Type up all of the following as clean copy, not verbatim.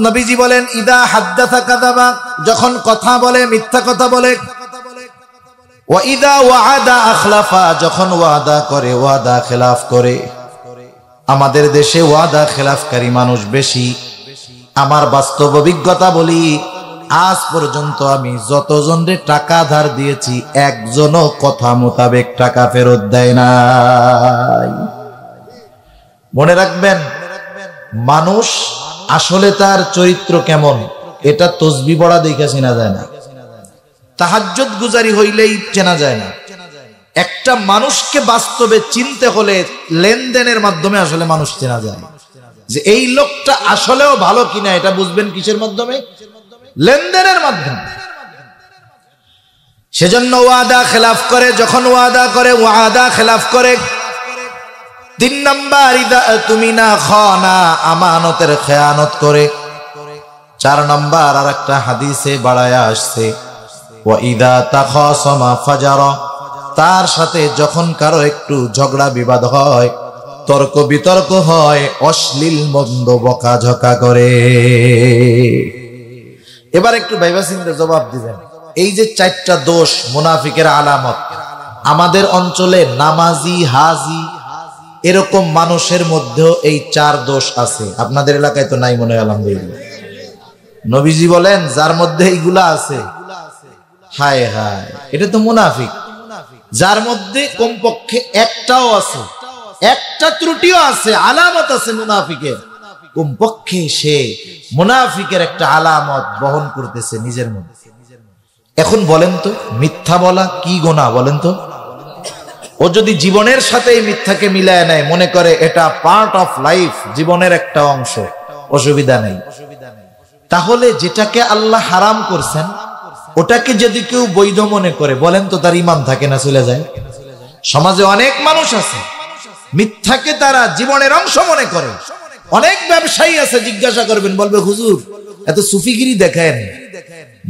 নবীজি বলেন ইদা হাদ্দাসা কাযাবা, যখন কথা বলে মিথ্যা কথা বলে। ওয়া ইদা ওয়াআদা আখলাফা, যখন ওয়াদা করে ওয়াদা খেলাফ করে। আমাদের দেশে ওয়াদা খেলাফকারী মানুষ বেশি। আমার বাস্তব অভিজ্ঞতা বলি, আজ পর্যন্ত আমি যতজনরে টাকা ধার দিয়েছি একজনও কথা মোতাবেক টাকা ফেরত দেয় নাই। মনে রাখবেন, মানুষ আসলে তার চরিত্র কেমন এটা তসবিহ পড়া দেখে চেনা যায় না, তাহাজ্জুদ গুজারি হইলেই চেনা যায় না। একটা মানুষকে বাস্তবে চিনতে হলে লেনদেনের মাধ্যমে আসলে মানুষ চেনা যায়, যে এই লোকটা আসলেও ভালো কিনা এটা বুঝবেন কিসের মাধ্যমে? লেনদেনের মাধ্যমে। সেজন্য ওয়াদা খেলাফ করে, যখন ওয়াদা করে ওয়াদা খেলাফ করে। 3 নাম্বার ইদা তুমিনা খানা, আমানতের খেয়ানত করে। 4 নাম্বার আর একটা হাদিসে বাড়ায়া আসছে ওয়া ইদা তাখাসামা ফাজারা, তার সাথে যখন কারো একটু ঝগড়া বিবাদ হয়, তর্ক বিতর্ক হয়, অশ্লীল মন্দ বকাঝকা করে। এবার একটু ভাইবা চিন্তে জবাব দিবেন, এই যে 4টা দোষ মুনাফিকের আলামত, আমাদের অঞ্চলে নামাজি হাজি এরকম মানুষের মধ্যেও এই 4 দোষ আছে। আপনাদের এলাকায় তো নাই মনে হয়, আলহামদুলিল্লাহ। নবীজি বলেন যার মধ্যে এইগুলা আছে, হায় হায়, এটা তো মুনাফিক। যার মধ্যে কমপক্ষে একটাও আছে, একটা ত্রুটিও আছে, আলামত আছে মুনাফিকের, কমপক্ষে সে মুনাফিকের একটা আলামত বহন করতেছে নিজের মধ্যে। এখন বলেন তো, মিথ্যা বলা কি গুনাহ বলেন তো? ও যদি জীবনের সাথে এই মিথ্যাকে মিলায় নেয়, মনে করে এটা পার্ট অফ লাইফ, জীবনের একটা অংশ, অসুবিধা নেই। তাহলে যেটাকে আল্লাহ হারাম করছেন ওটাকে যদি কেউ বৈধ মনে করে, বলেন তো তার ঈমান থাকে না চলে যায়? সমাজে অনেক মানুষ আছে মিথ্যাকে তারা জীবনের অংশ মনে করে। অনেক ব্যবসায়ী আছে, জিজ্ঞাসা করবেন বলবে হুজুর এত সুফিগিরি দেখেন,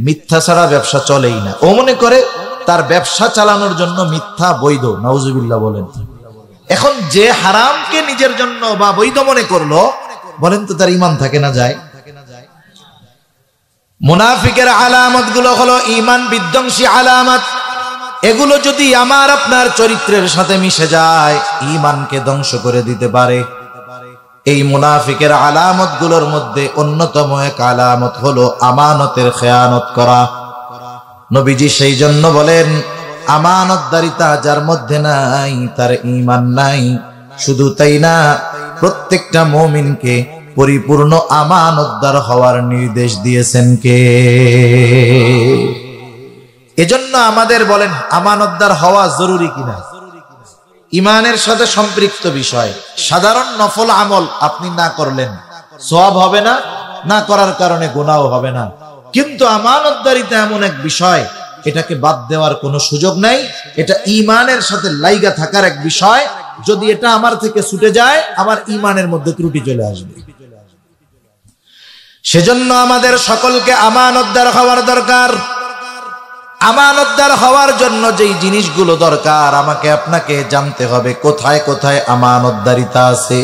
মিথ্যা ছাড়া ব্যবসা চলেই না। ও মনে করে তার ব্যবসা চালানোর জন্য মিথ্যা বৈধ, নাউজুবিল্লাহ বলেন। এখন যে হারামকে নিজের জন্য বা বৈধ মনে করলো, বলেন তো তার ঈমান থাকে না যায়? মুনাফিকের আলামত গুলো হলো ঈমান বিধ্বংসী আলামত। এগুলো যদি আমার আপনার চরিত্রের সাথে মিশে যায়, ঈমানকে ধ্বংস করে দিতে পারে। এই মুনাফিকের আলামত গুলোর মধ্যে অন্যতম এক আলামত হলো আমানতের খেয়ানত করা। নবীজি সেই জন্য বলেন, আমানতদারিতা যার মধ্যে নাই তার ঈমান নাই। শুধু তাই না, প্রত্যেকটা মুমিনকে পরিপূর্ণ আমানতদার হওয়ার নির্দেশ দিয়েছেন কে? এজন্য আমাদের বলেন আমানতদার হওয়া জরুরি কিনা? ঈমানের সাথে সম্পৃক্ত বিষয়। সাধারণ নফল আমল আপনি না করলেন সওয়াব হবে না, না করার কারণে গুনাহ হবে না। কিন্তু আমানতদারিতা এমন এক বিষয়, এটাকে বাদ দেওয়ার কোনো সুযোগ নাই। এটা ঈমানের সাথে লাইগা থাকার এক বিষয়। যদি এটা আমার থেকে ছুটে যায়, আমার ঈমানের মধ্যে ত্রুটি চলে আসবে। সেজন্য আমাদের সকলকে আমানতদার হওয়ার দরকার। আমানতদার হওয়ার জন্য যেই জিনিসগুলো দরকার, আমাকে আপনাকে জানতে হবে কোথায় কোথায় আমানতদারিতা আছে।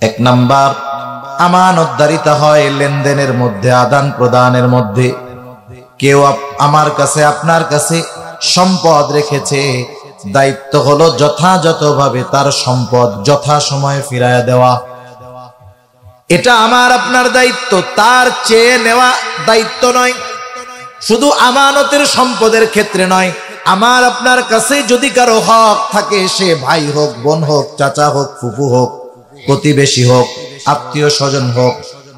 1 নাম্বার, আমানতদারিতা হয় লেনদেনের মধ্যে, আদান প্রদানের মধ্যে। কেউ আমার কাছে আপনার কাছে সম্পদ রেখেছে, দায়িত্ব হলো যথাযথভাবে তার সম্পদ যথাসময়ে ফিরায়া দেওয়া। এটা আমার আপনার দায়িত্ব, তার চেয়ে নেওয়া দায়িত্ব নয়। শুধু আমানতের সম্পদের ক্ষেত্রে নয়, আমার আপনার কাছে যদি কারো হক থাকে, সে ভাই হোক, বোন হোক, চাচা হোক, ফুফু হোক, প্রতিবেশী হোক, আত্মীয় স্বজন হোক,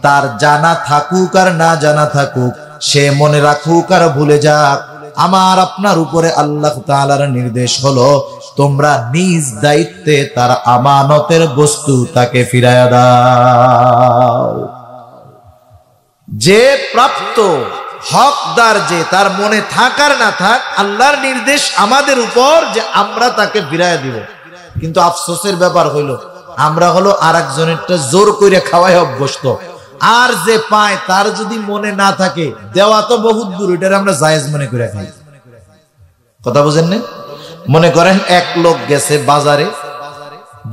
তার জানা থাকুক আর না জানা থাকুক, সে মনে রাখুক আর ভুলে যাক, আমার আপনার উপরে আল্লাহ তাআলার নির্দেশ হলো তোমরা নিজ দায়িত্বে তার আমানতের বস্তু তাকে ফিরায়া দাও। যে প্রাপ্ত হকদার, যে তার মনে থাকার না থাক, আল্লাহর নির্দেশ আমাদের উপর যে আমরা তাকে ফিরাইয়া দিব। কিন্তু আফসোসের ব্যাপার হইল, আমরা হলো আরেকজনেরটা জোর করে খাওয়াই অভ্যস্ত। আর যে পায় তার যদি মনে না থাকে, দেওয়া তো বহুত দূর, এটার আমরা জায়েজ মনে করে খাই। কথা বুঝেন না? মনে করেন এক লোক গেছে বাজারে,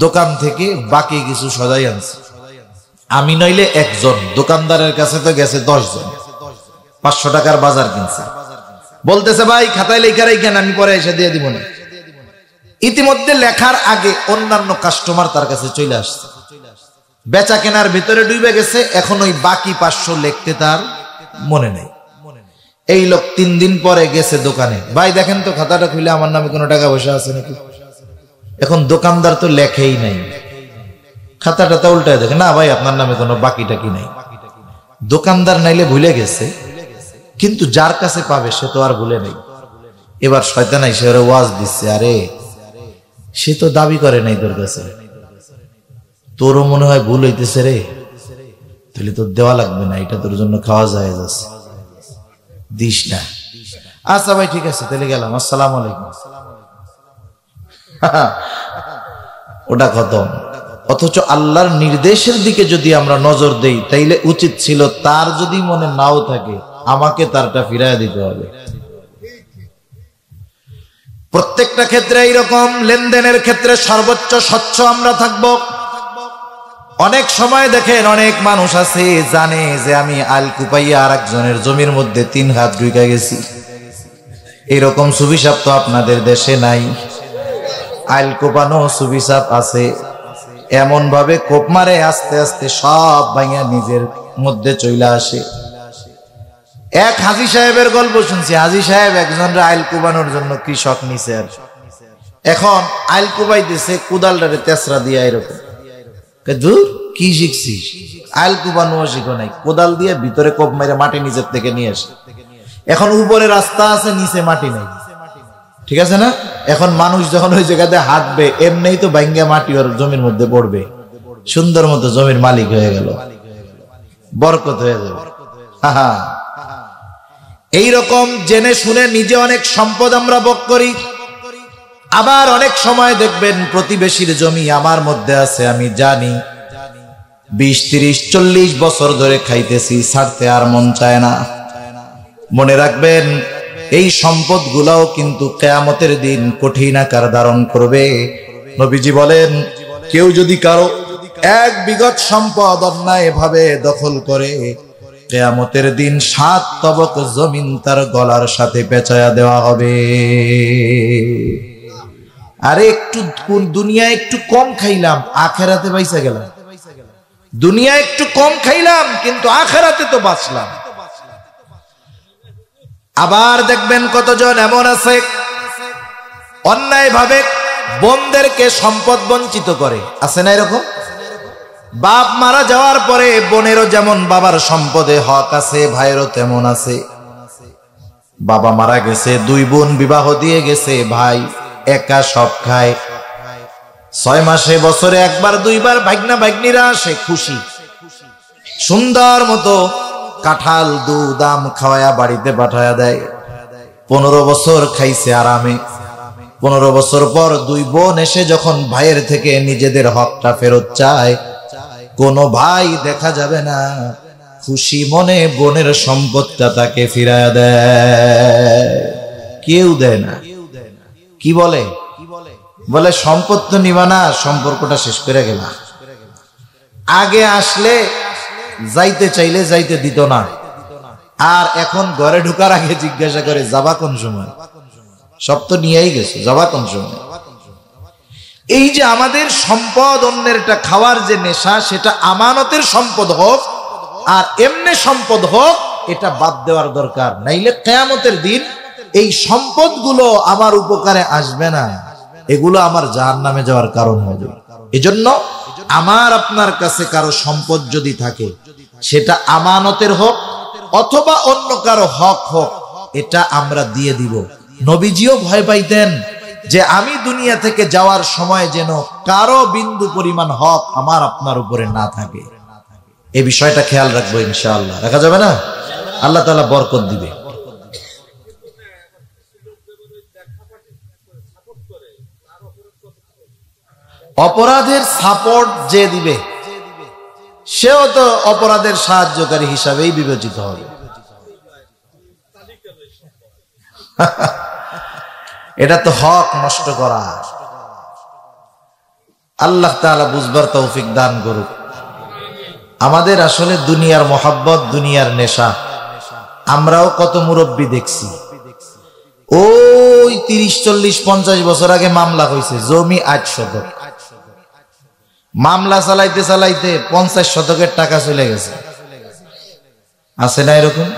দোকান থেকে বাকি কিছু সজাই আনছে, আমি নইলে একজন, দোকানদারের কাছে তো গেছে 10 জন, 500 টাকার বাজার কিনছে, বলতেছে ভাই খাতায় লেখা রাখেন, আমি পরে এসে দিয়ে দিব না। ইতিমধ্যে লেখার আগে অন্যান্য কাস্টমার তার কাছে চলে আসছে, বেচা কেনার ভিতরে ডুবে গেছে, এখন ওই বাকি 500 লিখতে তার মনে নেই। এই লোক 3 দিন পরে গেছে দোকানে, ভাই দেখেন তো খাতাটা খুলে আমার নামে কোনো টাকা পয়সা আছে নাকি। এখন দোকানদার তো লেখেই নাই, খাতাটা তো উল্টায় দেখে, না ভাই আপনার নামে কোনো বাকি টাকি নাই। দোকানদার নাইলে ভুলে গেছে, কিন্তু যার কাছে পাবে সে তো আর ভুলে নেই। এবার শয়তান এসে ওরে ওয়াজ দিচ্ছে, আরে সে তো দাবি করে নাই তোর কাছে, তোরও মনে হয় ভুল হইতেছে রে, তাহলে তোর দেওয়া লাগবে না, এটা তোর জন্য খাওয়া যায় যাচ্ছে, দিস না। আচ্ছা ভাই ঠিক আছে, তাহলে গেলাম, আসসালামু আলাইকুম। ওটা খতম। অথচ আল্লাহর নির্দেশের দিকে যদি আমরা নজর দেই, তাইলে উচিত ছিল তার যদি মনে নাও থাকে আমাকে তারটা ফিরাইয়া দিতে হবে। প্রত্যেকটা ক্ষেত্রে এইরকম, লেনদেনের ক্ষেত্রে সর্বোচ্চ স্বচ্ছ আমরা থাকব। অনেক সময় দেখেন অনেক মানুষ আছে জানে যে আমি আল কুপাইয়া আর একজনের জমির মধ্যে 3 হাত ঢুকে গেছি, এরকম সুবিসাপ তো আপনাদের দেশে নাই। আইল কোপানো সুবিসাপ আছে, এমন ভাবে কোপ মারে আস্তে আস্তে সব ভাঙা নিজের মধ্যে চলে আসে। এক হাজী সাহেবের গল্প শুনছি, হাজী সাহেব একজনের আইল কোবানোর জন্য কৃষক নিছে, আর এখন আইল কোবাই দিছে কুদালটারে তেসরা দিয়া, এরকম দূর কি শিখছিস, আইল কোবানো শিখো নাই, কোদাল দিয়ে ভিতরে কোপ মারে মাটি নিচের থেকে নিয়ে আসে। এখন উপরে রাস্তা আছে, নিচে মাটি নাই, ঠিক আছে না? এখন মানুষ যখন ওই জায়গাতে হাঁটবে, এমনিই তো ভাঙ্গা মাটি ওর জমির মধ্যে পড়বে, সুন্দর মতো জমির মালিক হয়ে গেল, বরকত হয়ে যাবে। এইরকম জেনে শুনে নিজে অনেক সম্পদ আমরা ভোগ করি। আবার অনেক সময় দেখবেন প্রতিবেশীর জমি আমার মধ্যে আছে, আমি জানি 20, 30, 40 বছর ধরে খাইতেছি, ছাড়তে আর মন চায় না। মনে রাখবেন এই সম্পদ গুলাও কিন্তু কিয়ামতের দিন কঠিন আকার ধারণ করবে। নবীজি বলেন, কেউ যদি কারো 1 বিঘত সম্পদ অন্যায় ভাবে দখল করে, কিয়ামতের দিন 7 তবক জমিন তার গলার সাথে পেঁচায়া দেওয়া হবে। আরে একটু দুনিয়ায় একটু কম খাইলাম, আখেরাতে বাইসা গেলাম। দুনিয়া একটু কম খাইলাম, কিন্তু আখেরাতে তো বাঁচলাম। আবার দেখবেন কতজন এমন আছে অন্যায় ভাবে বোনদেরকে সম্পদ বঞ্চিত করে, আছে না এরকম? বাপ মারা যাওয়ার পরে বোনেরও যেমন বাবার সম্পদে হক আছে, ভাইয়েরও তেমন আছে। বাবা মারা গেছে, 2 বোন বিবাহ দিয়ে গেছে, ভাই একা সব খায়। 6 মাসে বছরে 1 বার 2 বার ভাগ্না ভাগ্নিরা আসে, খুশি, সুন্দর মতো কাঁঠাল দুধ আম খাওয়ায়া বাড়িতে পাঠায়া দেয়। 15 বছর খাইছে আরামে। 15 বছর পর 2 বোন এসে যখন ভাইয়ের থেকে নিজেদের হকটা ফেরত চায়, কোন ভাই দেখা যাবে না খুশি মনে বোনের সম্পদটা তাকে ফিরায়া দেয়, কেউ দেয় না। কি বলে? বলে সম্পদ তো নিবা না, সম্পর্কটা শেষ করে গেলা। আগে আসলে যাইতে চাইলে যাইতে দিত না, আর এখন ঘরে ঢোকার আগে জিজ্ঞাসা করে যাবা কোন সময়, সব তো নিয়েই গেছে, যাবা কোন সময়। এই যে আমাদের সম্পদ অন্যেরটা খাওয়ার যে নেশা, সেটা আমানতের সম্পদ হোক আর এমনি সম্পদ হোক, এটা বাদ দেওয়ার দরকার। নাইলে কিয়ামতের দিন এই সম্পদগুলো আমার উপকারে আসবে না, এগুলো আমার জাহান্নামে যাওয়ার কারণ হবে। এজন্য আমার আপনার কাছে কারো সম্পদ যদি থাকে, সেটা আমানতের হোক অথবা অন্য কারো হক হোক, এটা আমরা দিয়ে দিব। নবীজিও ভয় পাইতেন যে আমি দুনিয়া থেকে যাওয়ার সময় যেন কারো বিন্দু পরিমাণ হক আমার আপনার উপরে না থাকে। এই বিষয়টা খেয়াল রাখবো ইনশাআল্লাহ। রাখা যাবে না? আল্লাহ তাআলা বরকত দিবে। অপরাধের সাপোর্ট যে দিবে, সেও তো অপরাধের সাহায্যকারী হিসাবেই বিবেচিত হবে। এটা তো হক নষ্ট করা। আল্লাহ তাআলা বুঝবার তৌফিক দান করুক। আমাদের আসলে দুনিয়ার মোহাব্বত, দুনিয়ার নেশা। আমরাও কত মুরব্বী দেখছি, ওই 30, 40, 50 বছর আগে মামলা হয়েছে, জমি 8 শতক, মামলা চালাইতে চালাইতে 50 শতকের টাকা চলে গেছে। আছে না এরকম?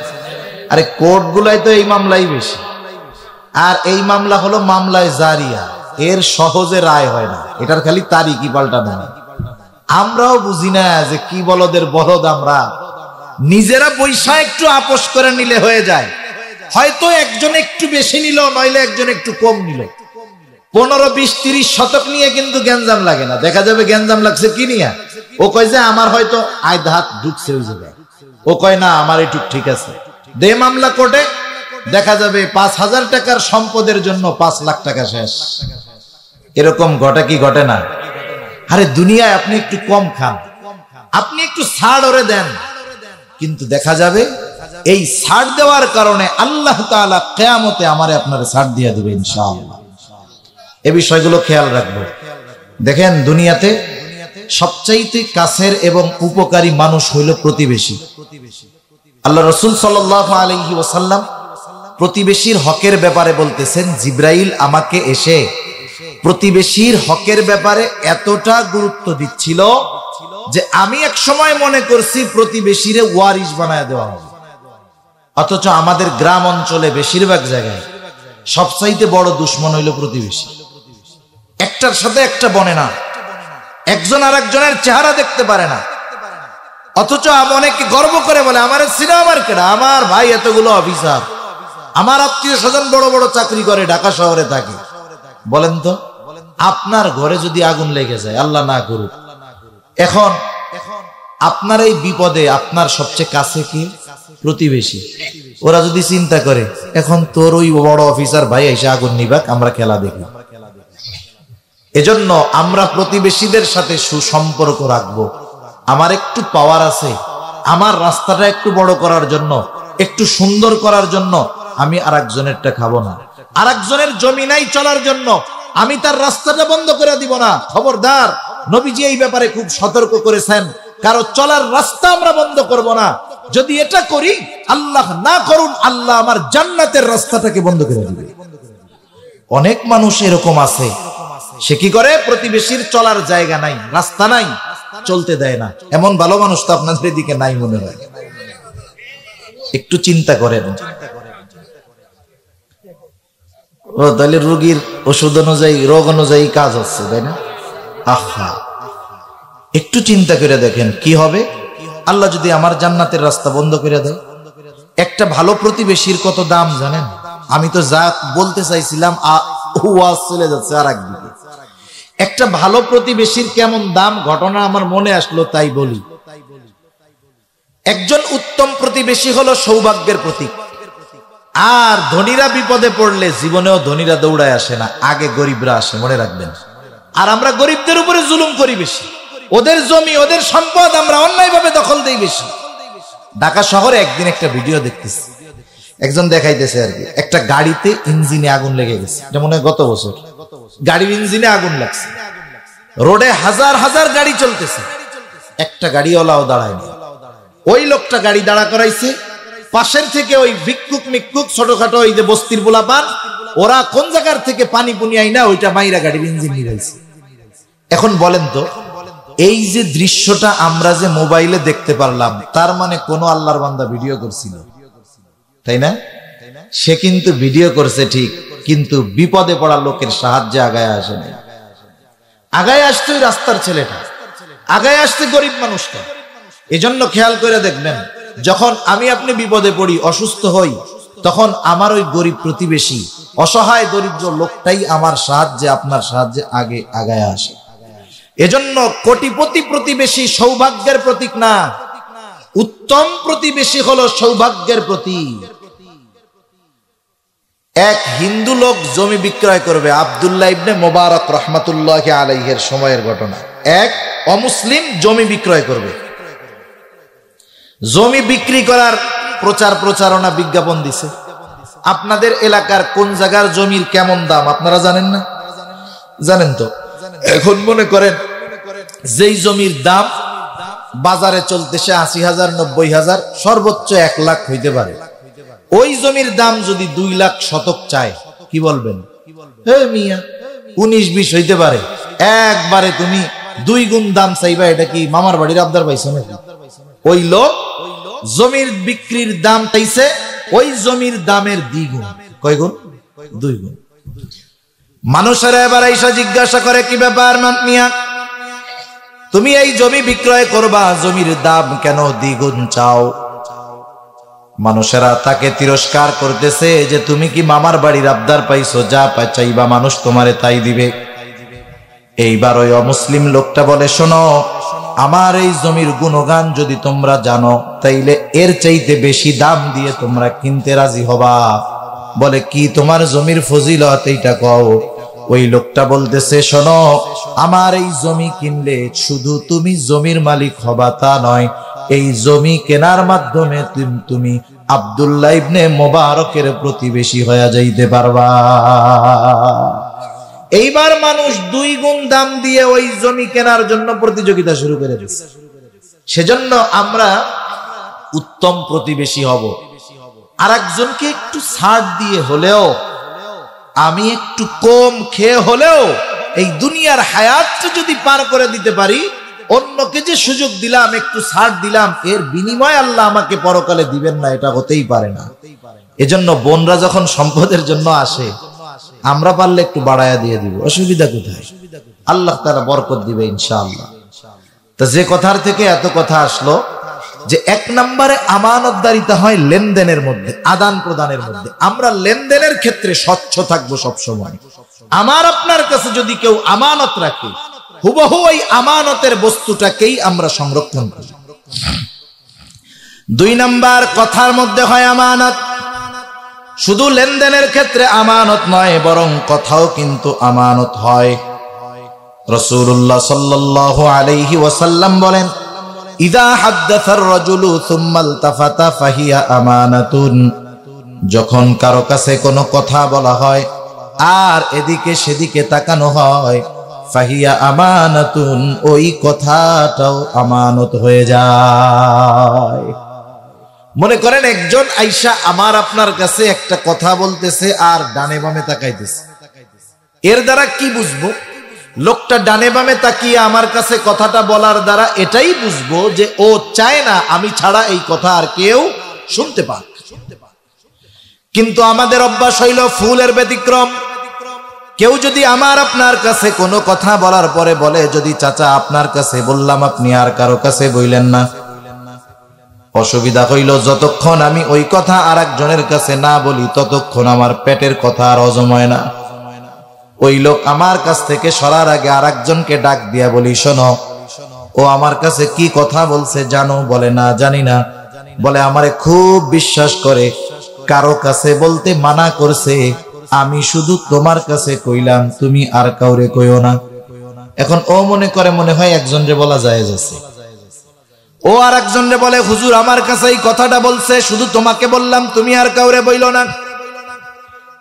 আরে কোর্ট গুলাই তো এই মামলাই বেশি, আর এই মামলা হলো মামলায় জারিয়া, এর সহজে রায় হয় না, এটার খালি তারিখই পাল্টানো হয়। আমরাও বুঝি না যে কি বলদের বলদ, আমরা নিজেরা পয়সা একটু আপোষ করে নিলে হয়ে যায়, হয়তো একজন একটু বেশি নিল, নইলে একজন একটু কম নিল। 15, 20, 30 শতক নিয়ে কিন্তু গ্যাঞ্জাম লাগে না। দেখা যাবে গ্যাঞ্জাম লাগছে কি নিয়ে, ও কয় যে আমার হয়তো আধ হাত ঢুকছে ওই জায়গায়, ও কয় না আমার একটু ঠিক আছে, দে মামলা কোর্টে। দেখা যাবে 5,000 টাকার সম্পদের জন্য 5 লাখ টাকা শেষ। এরকম ঘটে কি ঘটে না? আরে দুনিয়ায় আপনি একটু কম খান, আপনি একটু ছাড় ওরে দেন, কিন্তু দেখা যাবে এই ছাড় দেওয়ার কারণে আল্লাহ তাআলা কিয়ামতে আমারে আপনারে ছাড় দিয়ে দিবে ইনশাআল্লাহ। এই বিষয়গুলো খেয়াল রাখবো। দেখেন, দুনিয়াতে সবচাইতে কাছের এবং উপকারী মানুষ হইল প্রতিবেশী। আল্লাহ রাসূল সাল্লাল্লাহু আলাইহি ওয়াসাল্লাম প্রতিবেশীর হকের ব্যাপারে বলতেছেন, জিব্রাইল আমাকে এসে প্রতিবেশীর হকের ব্যাপারে এতটা গুরুত্ব দিচ্ছিল যে আমি এক সময় মনে করছি প্রতিবেশীরে ওয়ারিশ বানায় দেওয়া হবে। অথচ আমাদের গ্রাম অঞ্চলে বেশিরভাগ জায়গায় সবচাইতে বড় দুশ্মন হইল প্রতিবেশী। একটার সাথে একটা বনে না, একজন আর একজনের চেহারা দেখতে পারে না, অথচ অনেকে গর্ব করে বলে আমার সিনেমার কেডা, আমার ভাই এতগুলো অফিসার, আমার আত্মীয় স্বজন বড় বড় চাকরি করে, ঢাকা শহরে থাকে। বলেন তো, আপনার ঘরে যদি আগুন লেগে যায়, আল্লাহ না করুক, এখন আপনার এই বিপদে আপনার সবচেয়ে কাছে কি? প্রতিবেশী। ওরা যদি চিন্তা করে এখন তোর ওই বড় অফিসার ভাই এসে আগুন নিবাক, আমরা খেলা দেখি। এজন্য আমরা প্রতিবেশীদের সাথে সুসম্পর্ক রাখবো। আমার একটু পাওয়ার আছে, আমার রাস্তাটা একটু বড় করার জন্য, একটু সুন্দর করার জন্য আমি আর একজনেরটা খাবো না। আর একজনের জমি নাই চলার জন্য আমি তার রাস্তাটা বন্ধ করে দিব না। খবরদার, নবীজি এই ব্যাপারে খুব সতর্ক করেছেন, কারো চলার রাস্তা আমরা বন্ধ করব না। যদি এটা করি, আল্লাহ না করুন, আল্লাহ আমার জান্নাতের রাস্তাটাকে বন্ধ করে দিবে। অনেক মানুষ এরকম আছে, সে কি করে, প্রতিবেশীর চলার জায়গা নাই, রাস্তা নাই, চলতে দেয় না। এমন ভালো মানুষ তো আপনাদের দিকে নাই মনে হয়। একটু চিন্তা করেন, ও তাহলে রোগীর ওষুধ অনুযায়ী, রোগ অনুযায়ী কাজ হচ্ছে, তাই না? আহা, একটু চিন্তা করে দেখেন কি হবে আল্লাহ যদি আমার জান্নাতের রাস্তা বন্ধ করে দেয়। একটা ভালো প্রতিবেশীর কত দাম জানেন? আমি তো যা বলতে চাইছিলাম ওয়াজ চলে যাচ্ছে আর একদিকে। একটা ভালো প্রতিবেশীর কেমন দাম, ঘটনা আমার মনে আসলো তাই বলি। একজন উত্তম প্রতিবেশী হলো সৌভাগ্যের প্রতীক। আর ধনীরা বিপদে পড়লে জীবনেও ধনীরা দৌড়ায় আসে না, আগে গরিবরা আসে, মনে রাখবেন। আর আমরা গরিবদের উপরে জুলুম করি বেশি, ওদের জমি, ওদের সম্পদ আমরা অন্যায়ভাবে দখল দেই বেশি। ঢাকা শহরে একদিন একটা ভিডিও দেখতেছি, একজন দেখাইতেছে আর কি, একটা গাড়িতে ইঞ্জিনে আগুন লেগে গেছে, এটা মনে হয় গত বছর। গাড়ির ইঞ্জিনে আগুন লাগছে, রোডে হাজার হাজার গাড়ি চলতেছে, একটা গাড়িওয়ালাও দাঁড়ায় না। ওই লোকটা গাড়ি দাঁড়া করাইছে, পাশের থেকে ওই ভিক্ষুক মিক্ষুক ছোটখাটো ওই যে বস্তির পোলাপান, ওরা কোন জায়গার থেকে পানি পুনি আইনা ওইটা মাইরা গাড়ির ইঞ্জিন নিয়ে। এখন বলেন তো, এই যে দৃশ্যটা আমরা যে মোবাইলে দেখতে পারলাম, তার মানে কোন আল্লাহর বান্দা ভিডিও করছিল, তাই না? সে কিন্তু ভিডিও করছে ঠিক, কিন্তু বিপদে পড়া লোকের সাহায্যে আগায় আসে নাই। আগায় আসতো ওই রাস্তার ছেলেটা, আগায় আসতে গরিব মানুষটা। এজন্য খেয়াল করে দেখবেন, যখন আমি আপনি বিপদে পড়ি, অসুস্থ হই, তখন আমার ওই গরিব প্রতিবেশী, অসহায় দরিদ্র লোকটাই আমার সাহায্যে, আপনার সাহায্যে আগে আগায় আসে। এজন্য কোটিপতি প্রতিবেশী সৌভাগ্যের প্রতীক না, উত্তম প্রতিবেশী হলো সৌভাগ্যের প্রতীক। এক হিন্দু লোক জমি বিক্রয় করবে, আব্দুল্লাহ ইবনে মুবারক রাহমাতুল্লাহি আলাইহির সময়ের ঘটনা। এক অমুসলিম জমি বিক্রয় করবে, জমি বিক্রি করার প্রচার প্রচারণা বিজ্ঞাপন দিছে। আপনাদের এলাকার কোন জায়গার জমির কেমন দাম আপনারা জানেন না? জানেন তো? এখন মনে করেন যেই জমির দাম বাজারে চলতেছে ৮০,০০০, ৯০,০০০, সর্বোচ্চ ১ লাখ হইতে পারে। ওই জমির দাম যদি ২ লাখ শতক চায়, কি বলবেন? হে মিয়া, ১৯-২০ হইতে পারে, একবারে তুমি ২ গুণ দাম চাইবা, এটা কি মামার বাড়ির আবদার পাইছো নাকি? ওই লোক জমির বিক্রির দাম চাইছে ওই জমির দামের ২ গুণ। কয় গুণ? ২ গুণ। মানুষেরা এবার এসে জিজ্ঞাসা করে, কি ব্যাপার মিয়া, তুমি এই জমি বিক্রয় করবা, জমির দাম কেন ২ গুণ চাও? মানুষেরা তাকে তিরস্কার করতেছে যে তুমি কি মামার বাড়ির আবদার পাইছো, যা চাইবা মানুষ তোমারে তাই দিবে। এইবার ওই অমুসলিম লোকটা বলে, শোনো, আমার এই জমির গুণগান যদি তোমরা জানো, তাইলে এর চাইতে বেশি দাম দিয়ে তোমরা কিনতে রাজি হবা। বলে, কি তোমার জমির ফজিলত এইটা কও। ওই লোকটা বলতেছে, শোনো, আমার এই জমি কিনলে শুধু তুমি জমির মালিক হবা তা নয়, এই জমি কেনার মাধ্যমে তুমি আব্দুল্লাহ ইবনে মোবারকের প্রতিবেশী হয়ে যাইতে পারবা। এইবার মানুষ ২ গুণ দাম দিয়ে ওই জমি কেনার জন্য প্রতিযোগিতা শুরু করে দিচ্ছে। সেজন্য আমরা উত্তম প্রতিবেশী হব। আরেকজনকে একটু ছাড় দিয়ে হলেও, আমি একটু কম খেয়ে হলেও এই দুনিয়ার হায়াতটা যদি পার করে দিতে পারি, অন্যকে যে সুযোগ দিলাম, একটু ছাড় দিলাম, এর বিনিময় আল্লাহ আমাকে পরকালে দিবেন না, এটা হতেই পারে না। এজন্য বোনরা যখন সম্পদের জন্য আসে, আমরা পারলে একটু বাড়ায়া দিয়ে দিব, অসুবিধা কোথায়? আল্লাহ তাআলা বরকত দিবে ইনশাআল্লাহ। তা যে কথার থেকে এত কথা আসলো, যে ১ নম্বরে আমানতদারিতা হয় লেনদেনের মধ্যে, আদান প্রদানের মধ্যে। আমরা লেনদেনের ক্ষেত্রে স্বচ্ছ থাকবো সব সময়। আমার আপনার কাছে যদি কেউ আমানত রাখে, হুবহু ওই আমানতের বস্তুটাকেই আমরা সংরক্ষণ করি। ২ নম্বর কথার মধ্যে হয় আমানত। শুধু লেনদেনের ক্ষেত্রে আমানত নয়, বরং কথাও কিন্তু আমানত হয়। রাসূলুল্লাহ সাল্লাল্লাহু আলাইহি ওয়াসাল্লাম বলেন, ইযা হাদ্দাসার রাজুলু সুম্মা ইলতাফাতা ফাহিয়া আমানাতুন। যখন কারো কাছে কোনো কথা বলা হয় আর এদিকে সেদিকে তাকানো হয়, ফাহিয়া আমানাতুন, ওই কথাটাও আমানত হয়ে যায়। মনে করেন একজন আইসা আমার আপনার কাছে একটা কথা বলতেছে আর ডানে বামে তাকাইতেছে, এর দ্বারা কি বুঝবো? লোকটা ডানে বামে তাকিয়ে আমার কাছে কথাটা বলার দ্বারা এটাই বুঝবো যে ও চায় না আমি ছাড়া এই কথা আর কেউ শুনতে পাক। কিন্তু আমাদের অভ্যাস হইল ফুলের ব্যতিক্রম। কেউ যদি আমার আপনার কাছে কোনো কথা বলার পরে বলে, যদি চাচা আপনার কাছে বললাম, আপনি আর কারো কাছে বইলেন না। অসুবিধা হইল, যতক্ষণ আমি ওই কথা আর একজনের কাছে না বলি, ততক্ষণ আমার পেটের কথা আর হজম হয় না। ওই লোক আমার কাছ থেকে সরার আগে আর একজনকে ডাক দিয়া বলি, শোনো, ও আমার কাছে কি কথা বলছে জানো? বলে, না জানি না। বলে, আমারে খুব বিশ্বাস করে, কারো কাছে বলতে মানা করছে, আমি শুধু তোমার কাছে কইলাম, তুমি আর কাউরে কইও না। এখন ও মনে করে মনে হয় একজনরে বলা জায়েজ আছে। ও আর একজনরে বলে, হুজুর আমার কাছে এই কথাটা বলছে, শুধু তোমাকে বললাম, তুমি আর কাউরে বইল না।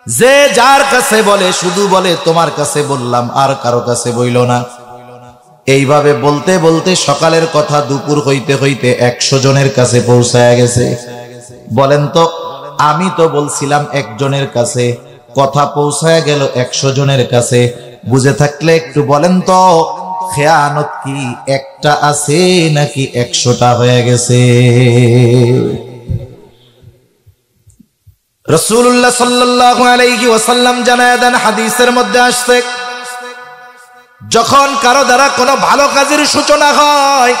যে যার কাছে বলে শুধু বলে তোমার কাছে বললাম, আর কারো কাছে বইল না। এইভাবে বলতে বলতে সকালের কথা দুপুর হইতে হইতে ১০০ জনের কাছে পৌঁছায় গেছে। বলেন তো, আমি তো বলছিলাম একজনের কাছে, কথা পৌঁছায় গেল ১০০ জনের কাছে। বুঝে থাকলে একটু বলেন তো, খেয়ানত কি একটা আছে নাকি ১০০টা হয়ে গেছে? রাসূলুল্লাহ সাল্লাল্লাহু আলাইহি ওয়াসাল্লাম জানায় দেন, হাদিসের মধ্যে আসছে, যখন কারো দ্বারা কোনো ভালো কাজের সূচনা হয়,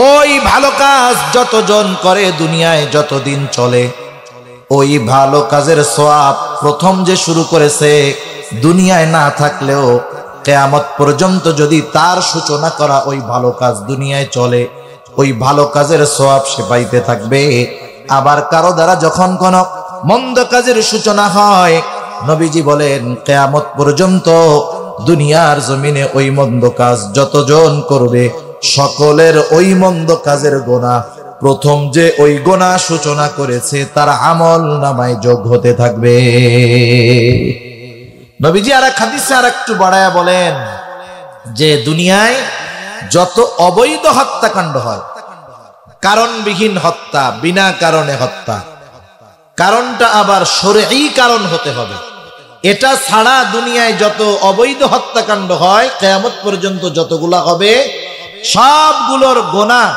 ওই ভালো কাজ যতজন করে দুনিয়ায় যতদিন চলে, ওই ভালো কাজের সওয়াব প্রথম যে শুরু করেছে, দুনিয়ায় না থাকলেও কিয়ামত পর্যন্ত যদি তার সূচনা করা ওই ভালো কাজ দুনিয়ায় চলে, ওই ভালো কাজের সওয়াব সে পাইতে থাকবে। আবার কারো দ্বারা যখন কোনো মন্দ কাজের সূচনা হয়, নবীজি বলেন কিয়ামত পর্যন্ত দুনিয়ার জমিনে ওই মন্দ কাজ যতজন করবে, সকলের ওই মন্দ কাজের গুনাহ প্রথম যে ওই গুনাহ সূচনা করেছে তার আমল নামায় যোগ হতে থাকবে। নবীজি আর এক হাদিসে আর একটু বাড়ায়া বলেন যে দুনিয়ায় যত অবৈধ হত্যাকাণ্ড হয়, কারণবিহীন হত্যা, বিনা কারণে হত্যা, কারণটা আবার শরঈ কারণ হতে হবে। এটা ছাড়া দুনিয়ায় যত অবৈধ হত্যাকাণ্ড হয় কিয়ামত পর্যন্ত যতগুলা হবে সবগুলোর গুনাহ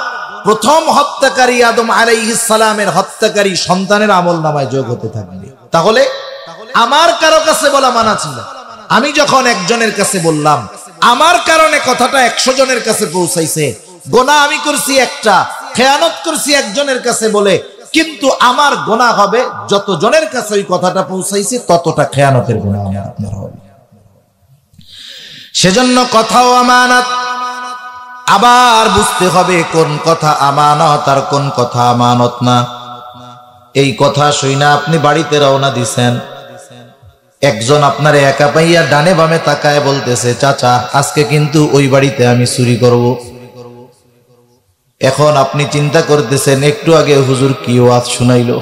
প্রথম হত্যাকারী আদম আলাইহিস সালামের হত্যাকারী সন্তানের আমলনামায় যোগ হতে থাকবে। তাহলে আমার কারো কাছে বলা মানা ছিল, আমি যখন একজনের কাছে বললাম, আমার কারণে কথাটা 100 জনের কাছে পৌঁছাইছে। গুনাহ আমি করছি একটা, খেয়ানত করছি একজনের কাছে বলে, কিন্তু আমার গুনাহ হবে যত জনের কাছে ওই কথাটা পৌঁছাইছে ততটা খেয়ানতের গুনাহ আমার আপনার হবে। সেজন্য কথাও আমানত, আবার বুঝতে হবে কোন কথা আমানত আর কোন কথা আমানত না। এই কথা শুইনা আপনি বাড়িতে রওনা দিছেন, একজন আপনারে একা পাইয়া ডানে বামে তাকায় বলতেছে, চাচা আজকে কিন্তু ওই বাড়িতে আমি চুরি করব। এখন আপনি চিন্তা করতেছেন, একটু আগে হুজুর কি ওয়াজ শুনাইলো,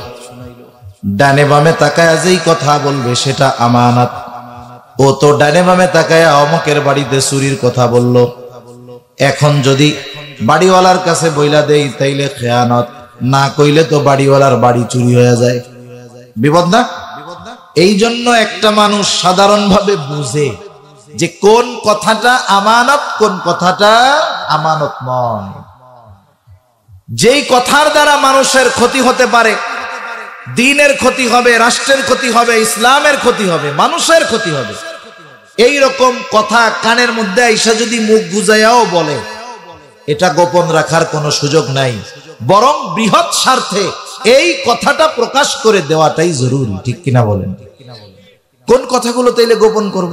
ডানে বামে তাকায় যেই কথা বলবে সেটা আমানত। ও তো ডানে বামে তাকায় অমুকের বাড়িতে চুরির কথা বলল, এখন যদি বাড়িওয়ালার কাছে বইলা দেই তাইলে খেয়ানত, না কইলে তো বাড়িওয়ালার বাড়ি চুরি হয়ে যায়, বিপদ না? এই জন্য একটা মানুষ সাধারণভাবে বুঝে যে কোন কথাটা আমানত, কোন কথাটা আমানত নয়। যেই কথার দ্বারা মানুষের ক্ষতি হতে পারে, দ্বীনের ক্ষতি হবে, রাষ্ট্রের ক্ষতি হবে, ইসলামের ক্ষতি হবে, মানুষের ক্ষতি হবে, এই রকম কথা কানের মধ্যে আইসা যদি মুখ গুজাইয়াও বলে, এটা গোপন রাখার কোনো সুযোগ নাই, বরং বৃহৎ স্বার্থে এই কথাটা প্রকাশ করে দেওয়াটাই জরুরি। ঠিক কিনা বলেন? কোন কথাগুলো তাইলে গোপন করব?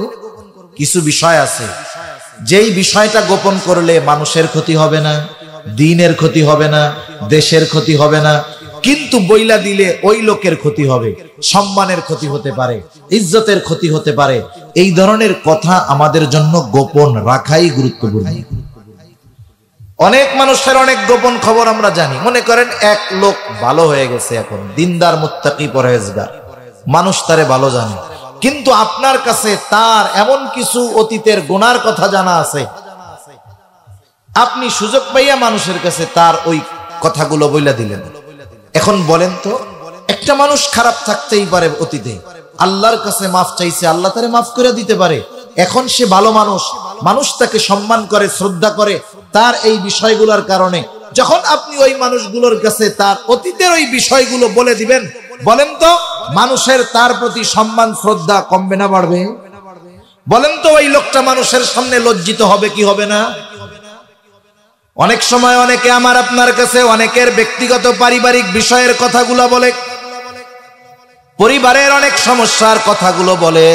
কিছু বিষয় আছে যেই বিষয়টা গোপন করলে মানুষের ক্ষতি হবে না, দ্বীনের ক্ষতি হবে না, দেশের ক্ষতি হবে না, কিন্তু বইলা দিলে ওই লোকের ক্ষতি হবে, সম্মানের ক্ষতি হতে পারে, ইজ্জতের ক্ষতি হতে পারে। এই ধরনের কথা আমাদের জন্য গোপন রাখাই গুরুত্বপূর্ণ। অনেক মানুষের অনেক গোপন খবর আমরা জানি। মনে করেন এক লোক ভালো হয়ে গেছে, এখন দিনদার, মুত্তাকি, পরহেজগার, মানুষ তারে ভালো জানে, কিন্তু আপনার কাছে তার এমন কিছু অতীতের গুনার কথা জানা আছে, আপনি সুযোগ পাইয়া মানুষের কাছে তার ওই কথাগুলো বইলা দিলেন। এখন বলেন তো, একটা মানুষ খারাপ থাকতেই পারে অতীতে, আল্লাহর কাছে মাফ চাইছে, আল্লাহ তারে মাফ করে দিতে পারে, এখন সে ভালো মানুষ, মানুষ তাকে সম্মান করে, শ্রদ্ধা করে তার এই বিষয়গুলোর কারণে। যখন আপনি ওই মানুষগুলোর কাছে তার অতীতের ওই বিষয়গুলো বলে দিবেন, বলেন তো মানুষের তার প্রতি সম্মান শ্রদ্ধা কমবে না বাড়বে? বলেন তো ওই লোকটা মানুষের সামনে লজ্জিত হবে কি হবে না? অনেক সময় অনেকে আমার আপনার কাছে অনেকের ব্যক্তিগত পারিবারিক বিষয়ের কথাগুলো বলে, পরিবারের অনেক সমস্যার কথাগুলো বলে,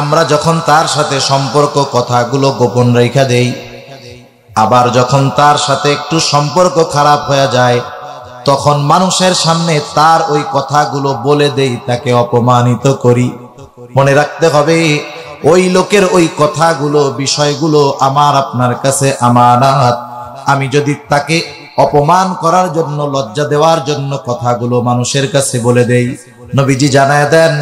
আমরা যখন তার সাথে সম্পর্ক কথাগুলো গোপন রেখে দেই, আবার যখন তার সাথে একটু সম্পর্ক খারাপ হয়ে যায় তখন মানুষের সামনে তার ওই কথাগুলো বলে দেই, তাকে অপমানিত করি। মনে রাখতে হবে ওই লোকের ওই কথাগুলো, বিষয়গুলো আমার আপনার কাছে আমানত। আমি যদি তাকে অপমান করার জন্য, লজ্জা দেওয়ার জন্য কথাগুলো মানুষের কাছে বলে দেই, নবীজি জানায় দেন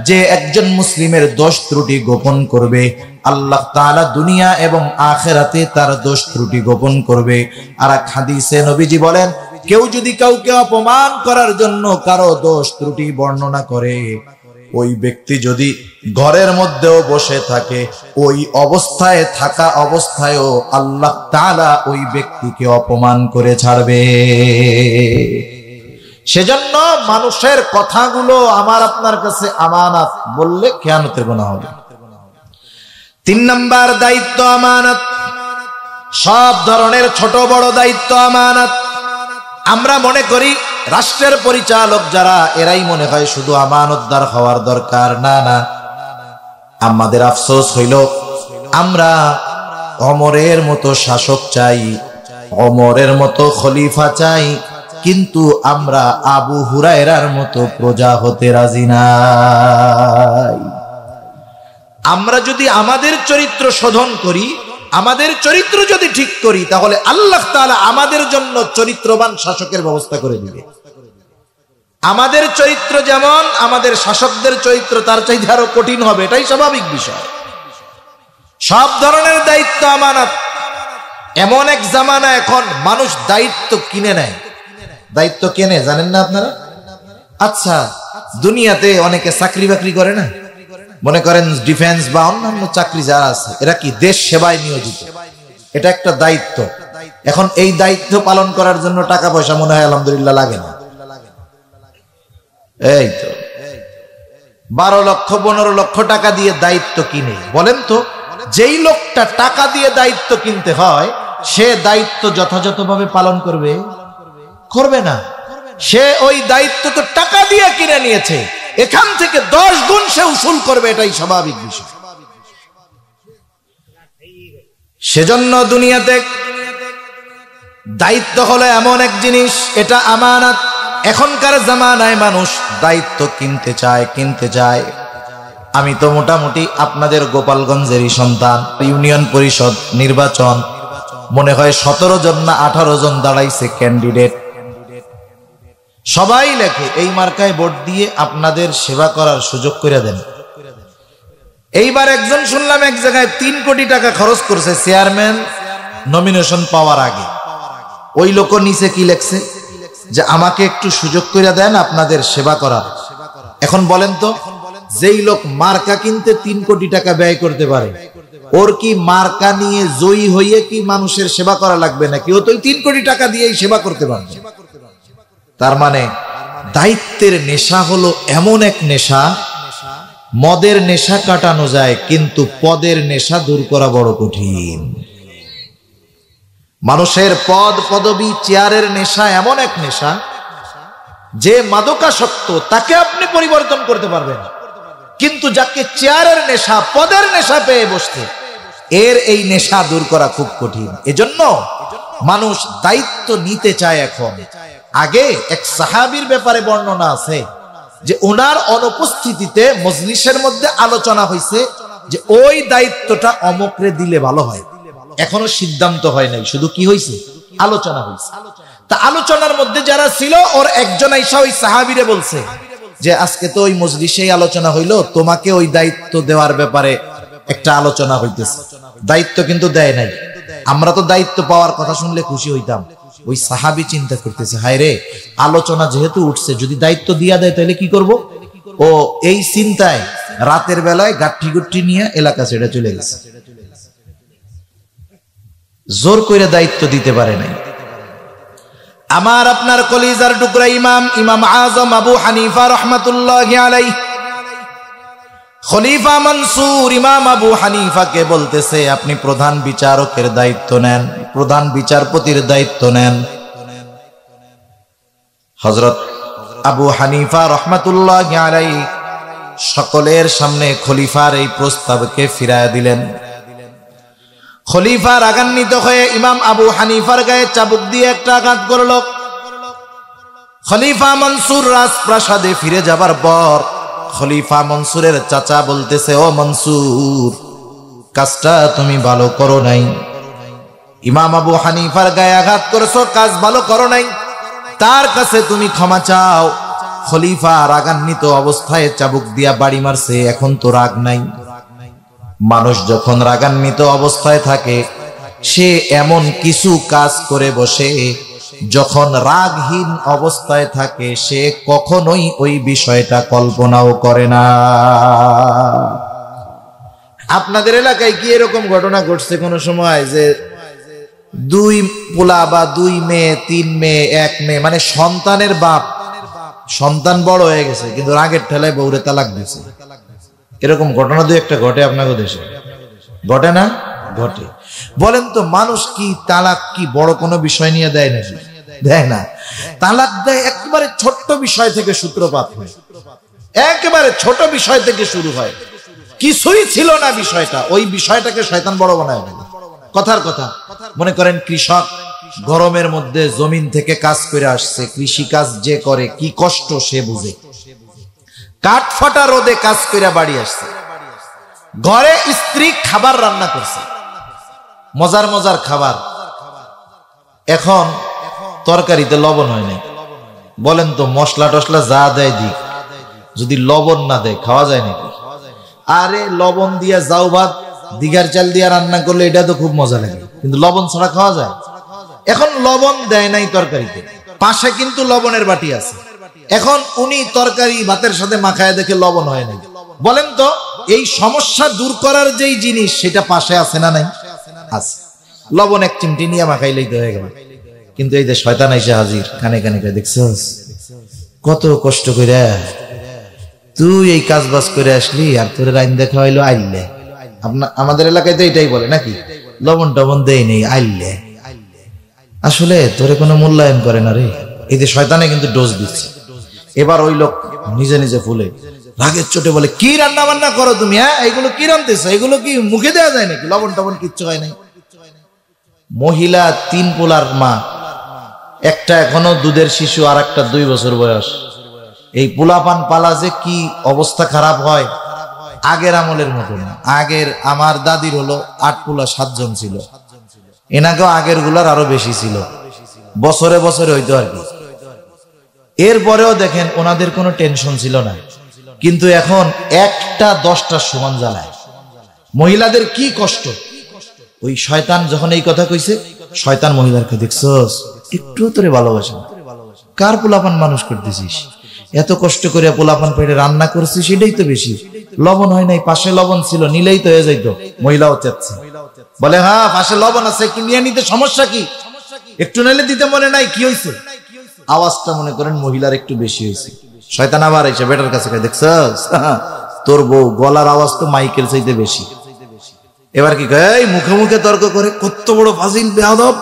যে একজন মুসলিমের দোষ ত্রুটি গোপন করবে, আল্লাহ তাআলা দুনিয়া এবং আখিরাতে তার দোষ ত্রুটি গোপন করবে। আর এক হাদিসে নবীজি বলেন, কেউ যদি কাউকে অপমান করার জন্য কারো দোষ ত্রুটি বর্ণনা করে, ওই ব্যক্তি যদি ঘরের মধ্যেও বসে থাকে, ওই অবস্থায় থাকা অবস্থায়ও আল্লাহ তাআলা ওই ব্যক্তিকে অপমান করে ছাড়বে। সেজন্য মানুষের কথাগুলো আমার আপনার কাছে আমানত, বললে খেয়ানতের গুনাহ হবে। 3 নাম্বার দায়িত্ব আমানত। সব ধরনের ছোট বড় দায়িত্ব আমানত। আমরা মনে করি রাষ্ট্রের পরিচালক যারা, এরাই মনে হয় শুধু আমানতদার হওয়ার দরকার। না না, আমাদের আফসোস হইল আমরা ওমরের মতো শাসক চাই, ওমরের মতো খলিফা চাই, কিন্তু আমরা আবু হুরায়রার মতো প্রজা হতে রাজি নাই। আমরা যদি আমাদের চরিত্র শোধন করি, আমাদের চরিত্র যদি ঠিক করি, তাহলে আল্লাহ তাআলা আমাদের জন্য চরিত্রবান শাসকের ব্যবস্থা করে দিবে। আমাদের চরিত্র যেমন, আমাদের শাসকদের চরিত্র তার চাইতে আরো কঠিন হবে, এটাই স্বাভাবিক বিষয়। সব ধরনের দায়িত্ব আমানত। এমন এক জামানা এখন মানুষ দায়িত্ব কিনে নেয়। দায়িত্ব কেনে জানেন না আপনারা? আচ্ছা, দুনিয়াতে অনেকে চাকরি বাকরি করে না, মনে করেন ডিফেন্স বা অন্যান্য চাকরি যারা আছে, এরা কি দেশ সেবায় নিয়োজিত। এটা একটা দায়িত্ব। এখন এই দায়িত্ব পালন করার জন্য টাকা পয়সা মনে হয় আলহামদুলিল্লাহ লাগে না। এই তো 12 লক্ষ 15 লক্ষ টাকা দিয়ে দায়িত্ব কিনে, বলেন তো যেই লোকটা টাকা দিয়ে দায়িত্ব কিনতে হয় সে দায়িত্ব যথাযথভাবে পালন করবে না। সে ওই দায়িত্ব তো টাকা দিয়ে কিনে নিয়েছে, এখান থেকে 10 গুণ সে উসুল করবে, এটাই স্বাভাবিক বিষয়। সেজন্য দুনিয়াতে দায়িত্ব হলো এমন এক জিনিস, এটা আমানত। এখনকার জামানায় মানুষ দায়িত্ব কিনতে চায়। আমি তো মোটামুটি আপনাদের গোপালগঞ্জেরই সন্তান। ইউনিয়ন পরিষদ নির্বাচন মনে হয় 17 জন না 18 জন দাঁড়াইছে ক্যান্ডিডেট। সবাই লেখে এই মার্কায় ভোট দিয়ে আপনাদের সেবা করার সুযোগ করে দেন। এইবার একজন শুনলাম এক জায়গায় 3 কোটি টাকা খরচ করছে চেয়ারম্যান নমিনেশন পাওয়ার আগে। ওই লোক নিচে কি লেখছে যে আমাকে একটু সুযোগ করে দেন আপনাদের সেবা করার। এখন বলেন তো, যেই লোক মার্কা কিনতে 3 কোটি টাকা ব্যয় করতে পারে, ওর কি মার্কা নিয়ে জয়ী হইয়ে কি মানুষের সেবা করা লাগবে নাকি? ও তো 3 কোটি টাকা দিয়েই সেবা করতে পারবে। তার মানে দায়িত্বের নেশা হলো এমন এক নেশা, মদের নেশা কাটানো যায় কিন্তু পদের নেশা দূর করা বড় কঠিন। মানুষের পদ পদবী চেয়ারের নেশা এমন এক নেশা যে মাদকাসক্ত, তাকে আপনি পরিবর্তন করতে পারবেন, কিন্তু যাকে চেয়ারের নেশা পদের নেশা পেয়ে বসতে, এর এই নেশা দূর করা খুব কঠিন। এজন্য মানুষ দায়িত্ব নিতে চায় এখন। আগে এক সাহাবীর ব্যাপারে বর্ণনা আছে যে ওনার অনুপস্থিতিতে মজলিসের মধ্যে আলোচনা হয়েছে যে ওই দায়িত্বটা অমুকরে দিলে ভালো হয়। এখনো সিদ্ধান্ত হয় নাই, শুধু কি হয়েছে? আলোচনা হয়েছে। তা আলোচনার মধ্যে যারা ছিল ওর একজন আইসা ওই সাহাবীরে বলছে যে আজকে তো ওই মজলিসেই আলোচনা হইলো, তোমাকে ওই দায়িত্ব দেওয়ার ব্যাপারে একটা আলোচনা হইতেছে। দায়িত্ব কিন্তু দেয় নাই। আমরা তো দায়িত্ব পাওয়ার কথা শুনলে খুশি হইতাম। ওই সাহাবী চিন্তা করতেছে, হায় রে, আলোচনা যেহেতু উঠছে, যদি দায়িত্ব দিয়া দেয় তাহলে কি করব? ও এই চিন্তায় রাতের বেলায় গাঠি গুঠি নিয়ে এলাকা ছেড়ে চলে গেছে। জোর করে দায়িত্ব দিতে পারে নাই। আমার আপনার কলিজার টুকরা ইমাম আজম আবু হানিফা রাহমাতুল্লাহি আলাইহি, খলিফা মনসুর ইমাম আবু হানিফাকে বলতেছে আপনি প্রধান বিচারকের দায়িত্ব নেন, প্রধান বিচারপতির দায়িত্ব নেন। হযরত আবু হানিফা রাহমাতুল্লাহি আলাইহি সকলের সামনে খলিফার এই প্রস্তাবকে ফিরায়া দিলেন। খলিফা রাগান্বিত হয়ে ইমাম আবু হানিফার গায়ে চাবুক দিয়ে একটা আঘাত করল। খলিফা মনসুর রাজপ্রাসাদে ফিরে যাবার পর খলিফা মনসুরের চাচা বলতেছে, ও মনসুর, কাজটা তুমি ভালো করো নাই। ইমাম আবু হানিফার গায়ে আঘাত করেছো, কাজ ভালো করো নাই, তার কাছে তুমি ক্ষমা চাও। খলিফা রাগান্বিত অবস্থায় চাবুক দিয়া বাড়ি মারছে, এখন তো রাগ নাই। মানুষ যখন রাগান্বিত অবস্থায় থাকে সে এমন কিছু কাজ করে বসে, যখন রাগহীন অবস্থায় থাকে সে কখনোই ওই বিষয়টা কল্পনাও করে না। আপনাদের এলাকায় কি এরকম ঘটনা ঘটছে কোন সময় যে 2 পোলা বা 2 মেয়ে 3 মেয়ে 1 মেয়ে, মানে সন্তানের বাপ, সন্তান বড় হয়ে গেছে কিন্তু রাগের ঠেলায় বউরে তালাক দিয়েছে? এরকম ঘটনা 2-1টা ঘটে আপনাদের দেশে, ঘটে না? ঘটে। বলেন তো, মানুষ কি তালাক কি বড় কোনো বিষয় নিয়ে দেয় নাকি? দেয় না। তালাক দেয় একেবারে ছোট্ট বিষয় থেকে সূত্রপাত হয়, একেবারে ছোট বিষয় থেকে শুরু হয়। কিছুই ছিল না বিষয়টা, ওই বিষয়টাকে শয়তান বড় বানায় ফেলে। কথার কথা, মনে করেন কৃষক গরমের মধ্যে জমিন থেকে কাজ করে আসছে, কৃষি কাজ যে করে কি কষ্ট সে বুঝে, কাঠ ফাটা রোদে কাজ করে বাড়ি আসছে, ঘরে স্ত্রী খাবার রান্না করছে, মজার মজার খাবার, এখন তরকারিতে লবণ হয় নাই। বলেন তো, মশলা টসলা যা দেয় দিক, যদি লবণ না দেয় খাওয়া যায় নাকি? আরে লবণ দিয়া যাও ভাত দিঘার চাল দিয়ে রান্না করলে এটা তো খুব মজা লাগে, কিন্তু লবণ ছাড়া খাওয়া যায়? এখন লবণ দেয় নাই তরকারিতে, পাশে কিন্তু লবণের বাটি আছে। এখন উনি তরকারি ভাতের সাথে মাখায় দেখে লবণ হয় নাই। বলেন তো এই সমস্যা দূর করার যেই জিনিস সেটা পাশে আছে না নাই? আছে। লবণ এক চিমটি নিয়ে মাখাইলেই তো হয়ে গেল। কিন্তু এই যে শয়তান এসে হাজির, কানে কানে দেখছস কত কষ্ট করে তুই এই কাজ বাজ করে আসলি, আর তোর রাইন দেখা হইলো আইলে। আমাদের এলাকায় তো এটাই বলে নাকি, লবণ টবণ দেই নেই আইলে। আসলে তোরে কোনো মূল্যায়ন করে না রে। এই যে শয়তানে কিন্তু ডোজ দিচ্ছে। এবার ওই লোক নিজে নিজে ফুলে রাগের চোটে বলে, কি রান্না বান্না করো তুমি? হ্যাঁ, এগুলো কি রান্তেছো? এগুলো কি মুখে দেওয়া যায় নাকি? লবণ টবণ কিচ্ছু হয় নাই। মহিলা 3 পোলার মা, একটা এখনো দুধের শিশু, আর একটা 2 বছর বয়স। এই পোলাপান পালা যে কি অবস্থা খারাপ হয়, আগের আমলের মতো না। আগের আমার দাদির হলো 8 পোলা 7 জন ছিল, এনাকেও আগের গুলার আরো বেশি ছিল, বছরে বছরে হইতো আর কি। এরপরেও দেখেন ওনাদের কোনো টেনশন ছিল না, কিন্তু এখন একটা 10টা সমান জ্বালায়। মহিলাদের কি কষ্ট। ওই শয়তান যখন এই কথা কইছে, শয়তান মহিলাকে, দেখছস একটু তোরে ভালোবাসে না, কার পোলাপান মানুষ করতেছিস, এত কষ্ট করে পোলাপান পেটে রান্না করছিস, সেটাই তো বেশি। লবণ হয় নাই, পাশে লবণ ছিল, নিলেই তো হয়ে যাইতো। মহিলাও চাচ্ছে, বলে হ্যাঁ পাশে লবণ আছে, কি নিয়ে নিতে সমস্যা কি, একটু নাইলে দিতে মনে নাই, কি হয়েছে? আওয়াজটা মনে করেন মহিলার একটু বেশি হয়েছে। শয়তান আবার এসে বেটার কাছে দেখছস তোর বউ গলার আওয়াজ তো মাইকেল চাইতে বেশি। এবার কি কয়, মুখে মুখে তর্ক করে, কত বড় ফাজিল বেয়াদব।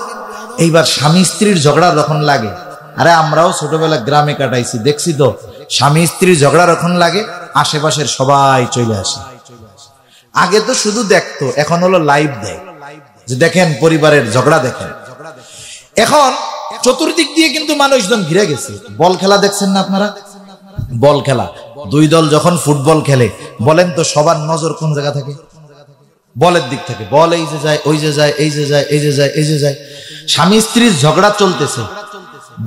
এইবার স্বামী স্ত্রীর ঝগড়া যখন লাগে, আরে আমরাও ছোটবেলা গ্রামে কাটাইছি, দেখছি তো, স্বামী স্ত্রীর ঝগড়া যখন লাগে আশেপাশের সবাই চলে আসে। আগে তো শুধু দেখতো, এখন হলো লাইভ দেয়, যে দেখেন পরিবারের ঝগড়া দেখেন। এখন চতুর্দিক দিয়ে কিন্তু মানুষজন ঘিরে গেছে। বল খেলা দেখছেন না আপনারা? বল খেলা, 2 দল যখন ফুটবল খেলে, বলেন তো সবার নজর কোন জায়গা থাকে? বলের দিক থেকে। বল এই যে যায়, ওই যে যায়, এই যে যায়, এই যে যায়, এই যে যায়। স্বামী স্ত্রীর ঝগড়া চলতেছে,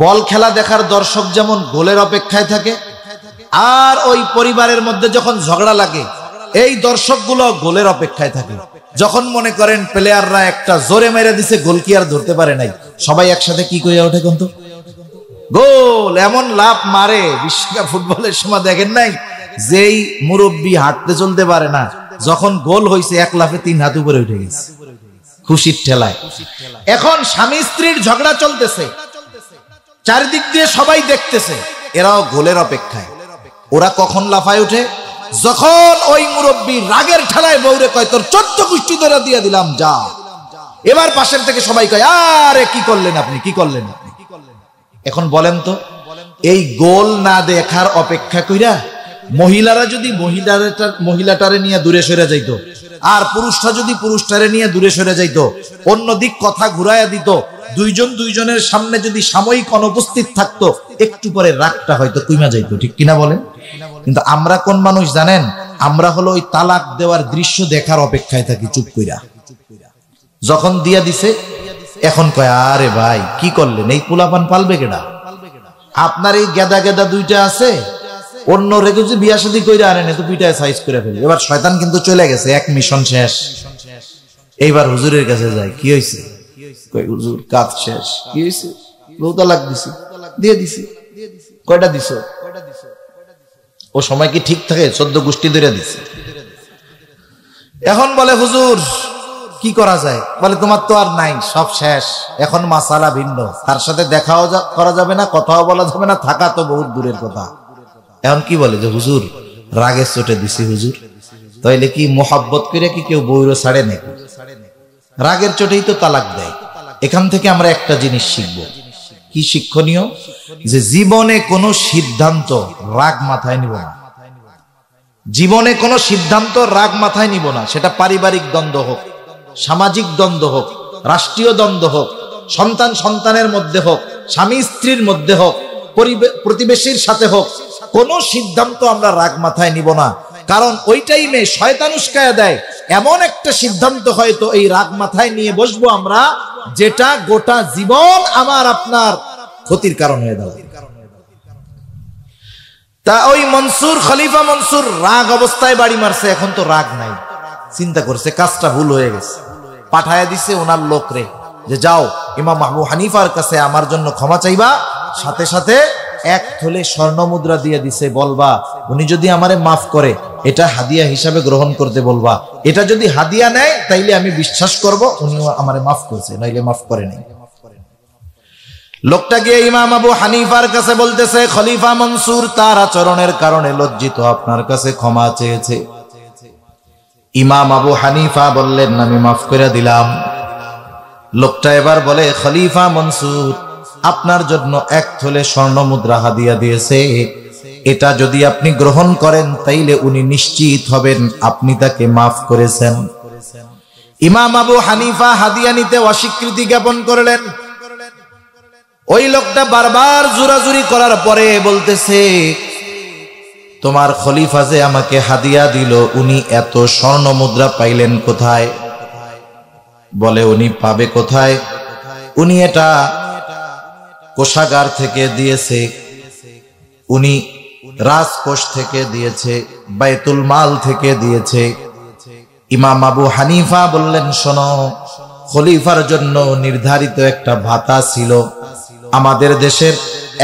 বল খেলা দেখার দর্শক যেমন গোলের অপেক্ষায় থাকে, আর ওই পরিবারের মধ্যে যখন ঝগড়া লাগে এই দর্শকগুলো গোলের অপেক্ষায় থাকে। যখন মনে করেন প্লেয়াররা একটা জোরে মেরে দিছে, গোল কি আর ধরতে পারে নাই, সবাই একসাথে কি কইয়া ওঠে কিন্তু গোল। এমন লাফ মারে, বিশ্বকাপ ফুটবলের সময় দেখেন নাই, যেই মুরব্বী হাঁটতে চলতে পারে না, যখন গোল হইছে 1 লাফে 3 হাত উপরে উঠে গেছে খুশির ঠেলায়। এখন স্বামী স্ত্রীর ঝগড়া চলতেছে, চারিদিক দিয়ে সবাই দেখতেছে, এরাও গোলের অপেক্ষায়। ওরা কখন লাফায় উঠে? যখন ওই মুরব্বী রাগের ঠেলায় বউরে কয়, তোর 14 কুষ্টি ধরে দিয়ে দিলাম, যা। এবার পাশের থেকে সবাই কয়, আরে কি করলেন আপনি, কি করলেন আপনি? এখন বলেন তো, এই গোল না দেখার অপেক্ষা কইরা মহিলারা যদি মহিলাটারে নিয়ে দূরে সরে যাইতো, আর পুরুষটা যদি পুরুষটারে নিয়ে দূরে সরে যাইতো, অন্যদিক কথা ঘুরাইয়া দিত, দুইজন দুইজনের সামনে যদি সাময়িক অনুপস্থিত থাকতো, একটু পরে রাগটা হয়তো কইমা যাইতো, ঠিক কিনা বলেন? কিন্তু আমরা কোন মানুষ জানেন? আমরা হলো ওই তালাক দেওয়ার দৃশ্য দেখার অপেক্ষায় থাকি চুপ কইরা। যখন দিয়া দিছে, এখন কয়, আরে ভাই কি করলেন, এই পোলাপান পালবে কেডা? আপনার এই গেদা গেদা 2টা আছে, অন্য রেখে যে বিয়া শাদী কইরা আনেন, তো পিটায় সাইজ করে ফেলে। এবার শয়তান কিন্তু চলে গেছে, এক মিশন শেষ। এইবার হুজুরের কাছে যায়, কি হয়েছে? কই হুজুর কাজ শেষ। কি হয়েছে? বউ তালাক দিছি। দিয়ে দিছি। কয়টা দিছ? ও সময় কি ঠিক থাকে? 14 গোষ্ঠী ধরে দিছে। এখন বলে হুজুর কি করা যায়? বলে তোমার তো আর নাই, সব শেষ, এখন মাসালা ভিন্ন, তার সাথে দেখাও করা যাবে না, কথাও বলা যাবে না, থাকা তো বহুত দূরের কথা। এখন কি বলে যে হুজুর রাগের চোটে দিছি হুজুর। তাইলে কি মোহাব্বত করে কি কেউ বউরও ছাড়ে নাকি? রাগের চোটেই তো তালাক দেয়। এখান থেকে আমরা একটা জিনিস শিখবো, কি শিক্ষণীয়? যে জীবনে কোনো সিদ্ধান্ত রাগ মাথায় নিব না। জীবনে কোনো সিদ্ধান্ত রাগ মাথায় নিব না। সেটা পারিবারিক দ্বন্দ্ব হোক, সামাজিক দ্বন্দ্ব হোক, রাষ্ট্রীয় দ্বন্দ্ব হোক, সন্তান সন্তানের মধ্যে হোক, স্বামী স্ত্রীর মধ্যে হোক, প্রতিবেশীর সাথে হোক, কোন সিদ্ধান্ত আমরা রাগ মাথায় নিব না। কারণ ওই টাইমে শয়তান উস্কায়া দেয় এমন একটা সিদ্ধান্ত, হয়তো এই রাগ মাথায় নিয়ে বসবো আমরা, যেটা গোটা জীবন আমার আপনার ক্ষতির কারণ হয়ে দাঁড়াবে। তা ওই মনসুর, খলিফা মনসুর রাগ অবস্থায় বাড়ি মারছে, এখন তো রাগ নাই। চিন্তা করছে কাজটা ভুল হয়ে গেছে, পাঠায়া দিছে ওনার লোকরে যে যাও ইমাম আবু হানিফার কাছে আমার জন্য ক্ষমা চাইবা, সাথে সাথে 1 থলে স্বর্ণ মুদ্রা দিয়ে দিছে, বলবা উনি যদি আমারে মাফ করে এটা হাদিয়া হিসাবে গ্রহণ করতে বলবা, এটা যদি হাদিয়া নেয় তাইলে আমি বিশ্বাস করব উনি আমারে মাফ করেছে, নাইলে মাফ করে নাই। লোকটা গিয়ে ইমাম আবু হানিফার কাছে বলতেছে, খলিফা মনসুর তার আচরণের কারণে লজ্জিত, আপনার কাছে ক্ষমা চেয়েছে। ইমাম আবু হানিফা বললেন আমি মাফ করে দিলাম। লোকটা এবার বলে, খলিফা মনসুর আপনার জন্য 1 থলে স্বর্ণ মুদ্রা হাদিয়া দিয়েছে, এটা যদি আপনি গ্রহণ করেন তাইলে উনি নিশ্চিত হবেন আপনি তাকে মাফ করেছেন। ইমাম আবু হানিফা হাদিয়া নিতে অস্বীকৃতি জ্ঞাপন করলেন। ওই লোকটা বারবার জোরাজুরি করার পরে বলতেছে, তোমার খলিফা যে আমাকে হাদিয়া দিল উনি এত স্বর্ণ মুদ্রা পাইলেন কোথায়? বলে উনি পাবে কোথায়, উনি এটা কোষাগার থেকে দিয়েছে, উনি রাজকোষ থেকে দিয়েছে, বাইতুল মাল থেকে দিয়েছে। ইমাম আবু হানিফা বললেন, শোনো, খলিফার জন্য নির্ধারিত একটা ভাতা ছিল, আমাদের দেশের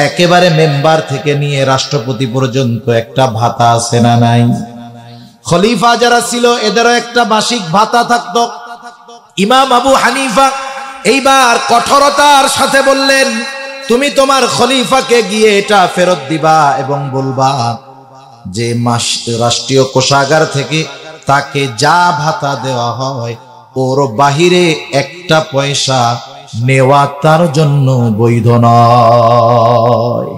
একেবারে মেম্বার থেকে নিয়ে রাষ্ট্রপতি পর্যন্ত একটা ভাতা আছে না নাই? খলিফা যারা ছিল এদেরও একটা মাসিক ভাতা থাকতো। ইমাম আবু হানিফা এইবার কঠোরতার সাথে বললেন, তুমি তোমার খলিফাকে গিয়ে এটা ফেরত দিবা এবং বলবা যে রাষ্ট্রীয় কোষাগার থেকে তাকে যা ভাতা দেওয়া হয় ওর বাহিরে একটা পয়সা নেওয়া তার জন্য বৈধ নয়।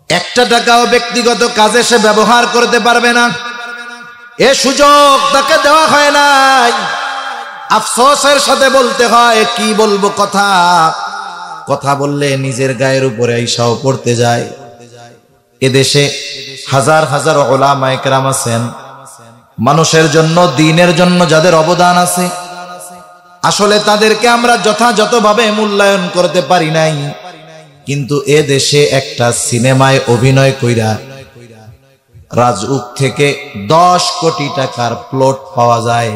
1 টাকাও ব্যক্তিগত কাজে সে ব্যবহার করতে পারবে না, এ সুযোগ তাকে দেওয়া হয় নাই। আফসোসের সাথে বলতে হয়, কি বলবো, কথা বললে নিজের গায়ের উপরে আইসাও পড়তে যায়। এদেশে হাজার হাজার উলামায়ে কেরাম আছেন, মানুষের জন্য, দ্বীনের জন্য যাদের অবদান আছে, আসলে তাদেরকে আমরা যথাযথভাবে মূল্যায়ন করতে পারি নাই। কিন্তু এ দেশে একটা সিনেমায় অভিনয় কইরা রাজউক থেকে 10 কোটি টাকার প্লট পাওয়া যায়।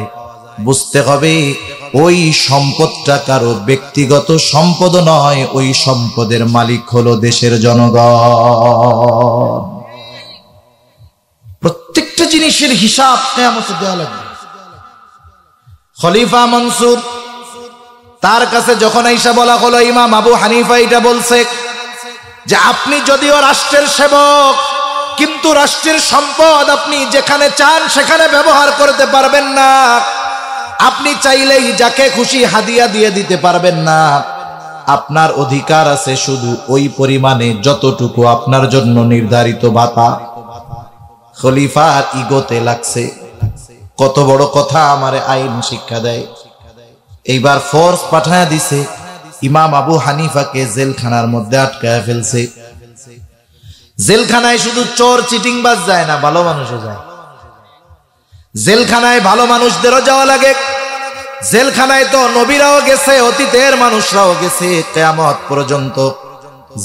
বুঝতে হবে ওই সম্পদটা কারো ব্যক্তিগত সম্পদ নয়, ওই সম্পদের মালিক হলো দেশের জনগণ। প্রত্যেকটা জিনিসের হিসাব কিয়ামতে দেওয়া লাগবে। খলিফা মনসুর তার কাছে যখন আইসা বলা হলো, ইমাম আবু হানিফা এটা বলছে যে আপনি যদিও রাষ্ট্রের সেবক, কিন্তু রাষ্ট্রের সম্পদ আপনি যেখানে চান সেখানে ব্যবহার করতে পারবেন না। আপনি চাইলেই যাকে খুশি হাদিয়া দিয়ে দিতে পারবেন না। আপনার অধিকার আছে শুধু ওই পরিমাণে যতটুকু আপনার জন্য নির্ধারিত ভাতা। খলিফার ইগোতে লাগছে, কত বড় কথা আমারে আইন শিক্ষা দেয়। এইবার ফোর্স পাঠায় দিছে, ইমাম আবু হানিফাকে জেলখানার মধ্যে আটকায় ফেলছে। জেলখানায় শুধু চোর চিটিংবাজ যায় না, ভালো মানুষও যায়। জেলখানায় ভালো মানুষদেরও যাওয়া লাগে। জেলখানায় তো নবীরাও গেছে, অতীতের মানুষরাও গেছে, কিয়ামত পর্যন্ত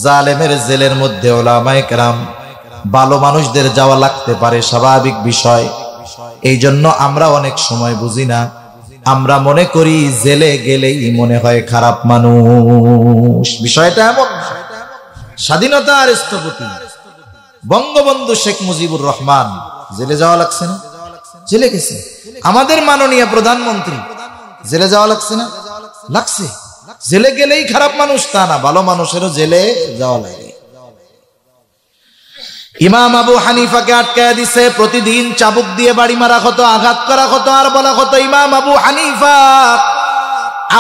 জালেমের জেলের মধ্যে উলামায়ে কেরাম, ভালো মানুষদের যাওয়া লাগতে পারে, স্বাভাবিক বিষয়। এই জন্য আমরা অনেক সময় বুঝি না, আমরা মনে করি জেলে গেলেই মনে হয় খারাপ মানুষ। বিষয়টা এমন। স্বাধীনতার স্থপতি বঙ্গবন্ধু শেখ মুজিবুর রহমান জেলে যাওয়া লাগছে না? জেলে গেছে। আমাদের মাননীয় প্রধানমন্ত্রী জেলে যাওয়া লাগছে না? লাগছে। জেলে গেলেই খারাপ মানুষ তা না, ভালো মানুষেরও জেলে যাওয়া লাগে। ইমাম আবু হানিফাকে আটকায় দিছে, প্রতিদিন চাবুক দিয়ে বাড়ি মারা হতো, আঘাত করা হতো, আর বলা হতো, ইমাম আবু হানিফা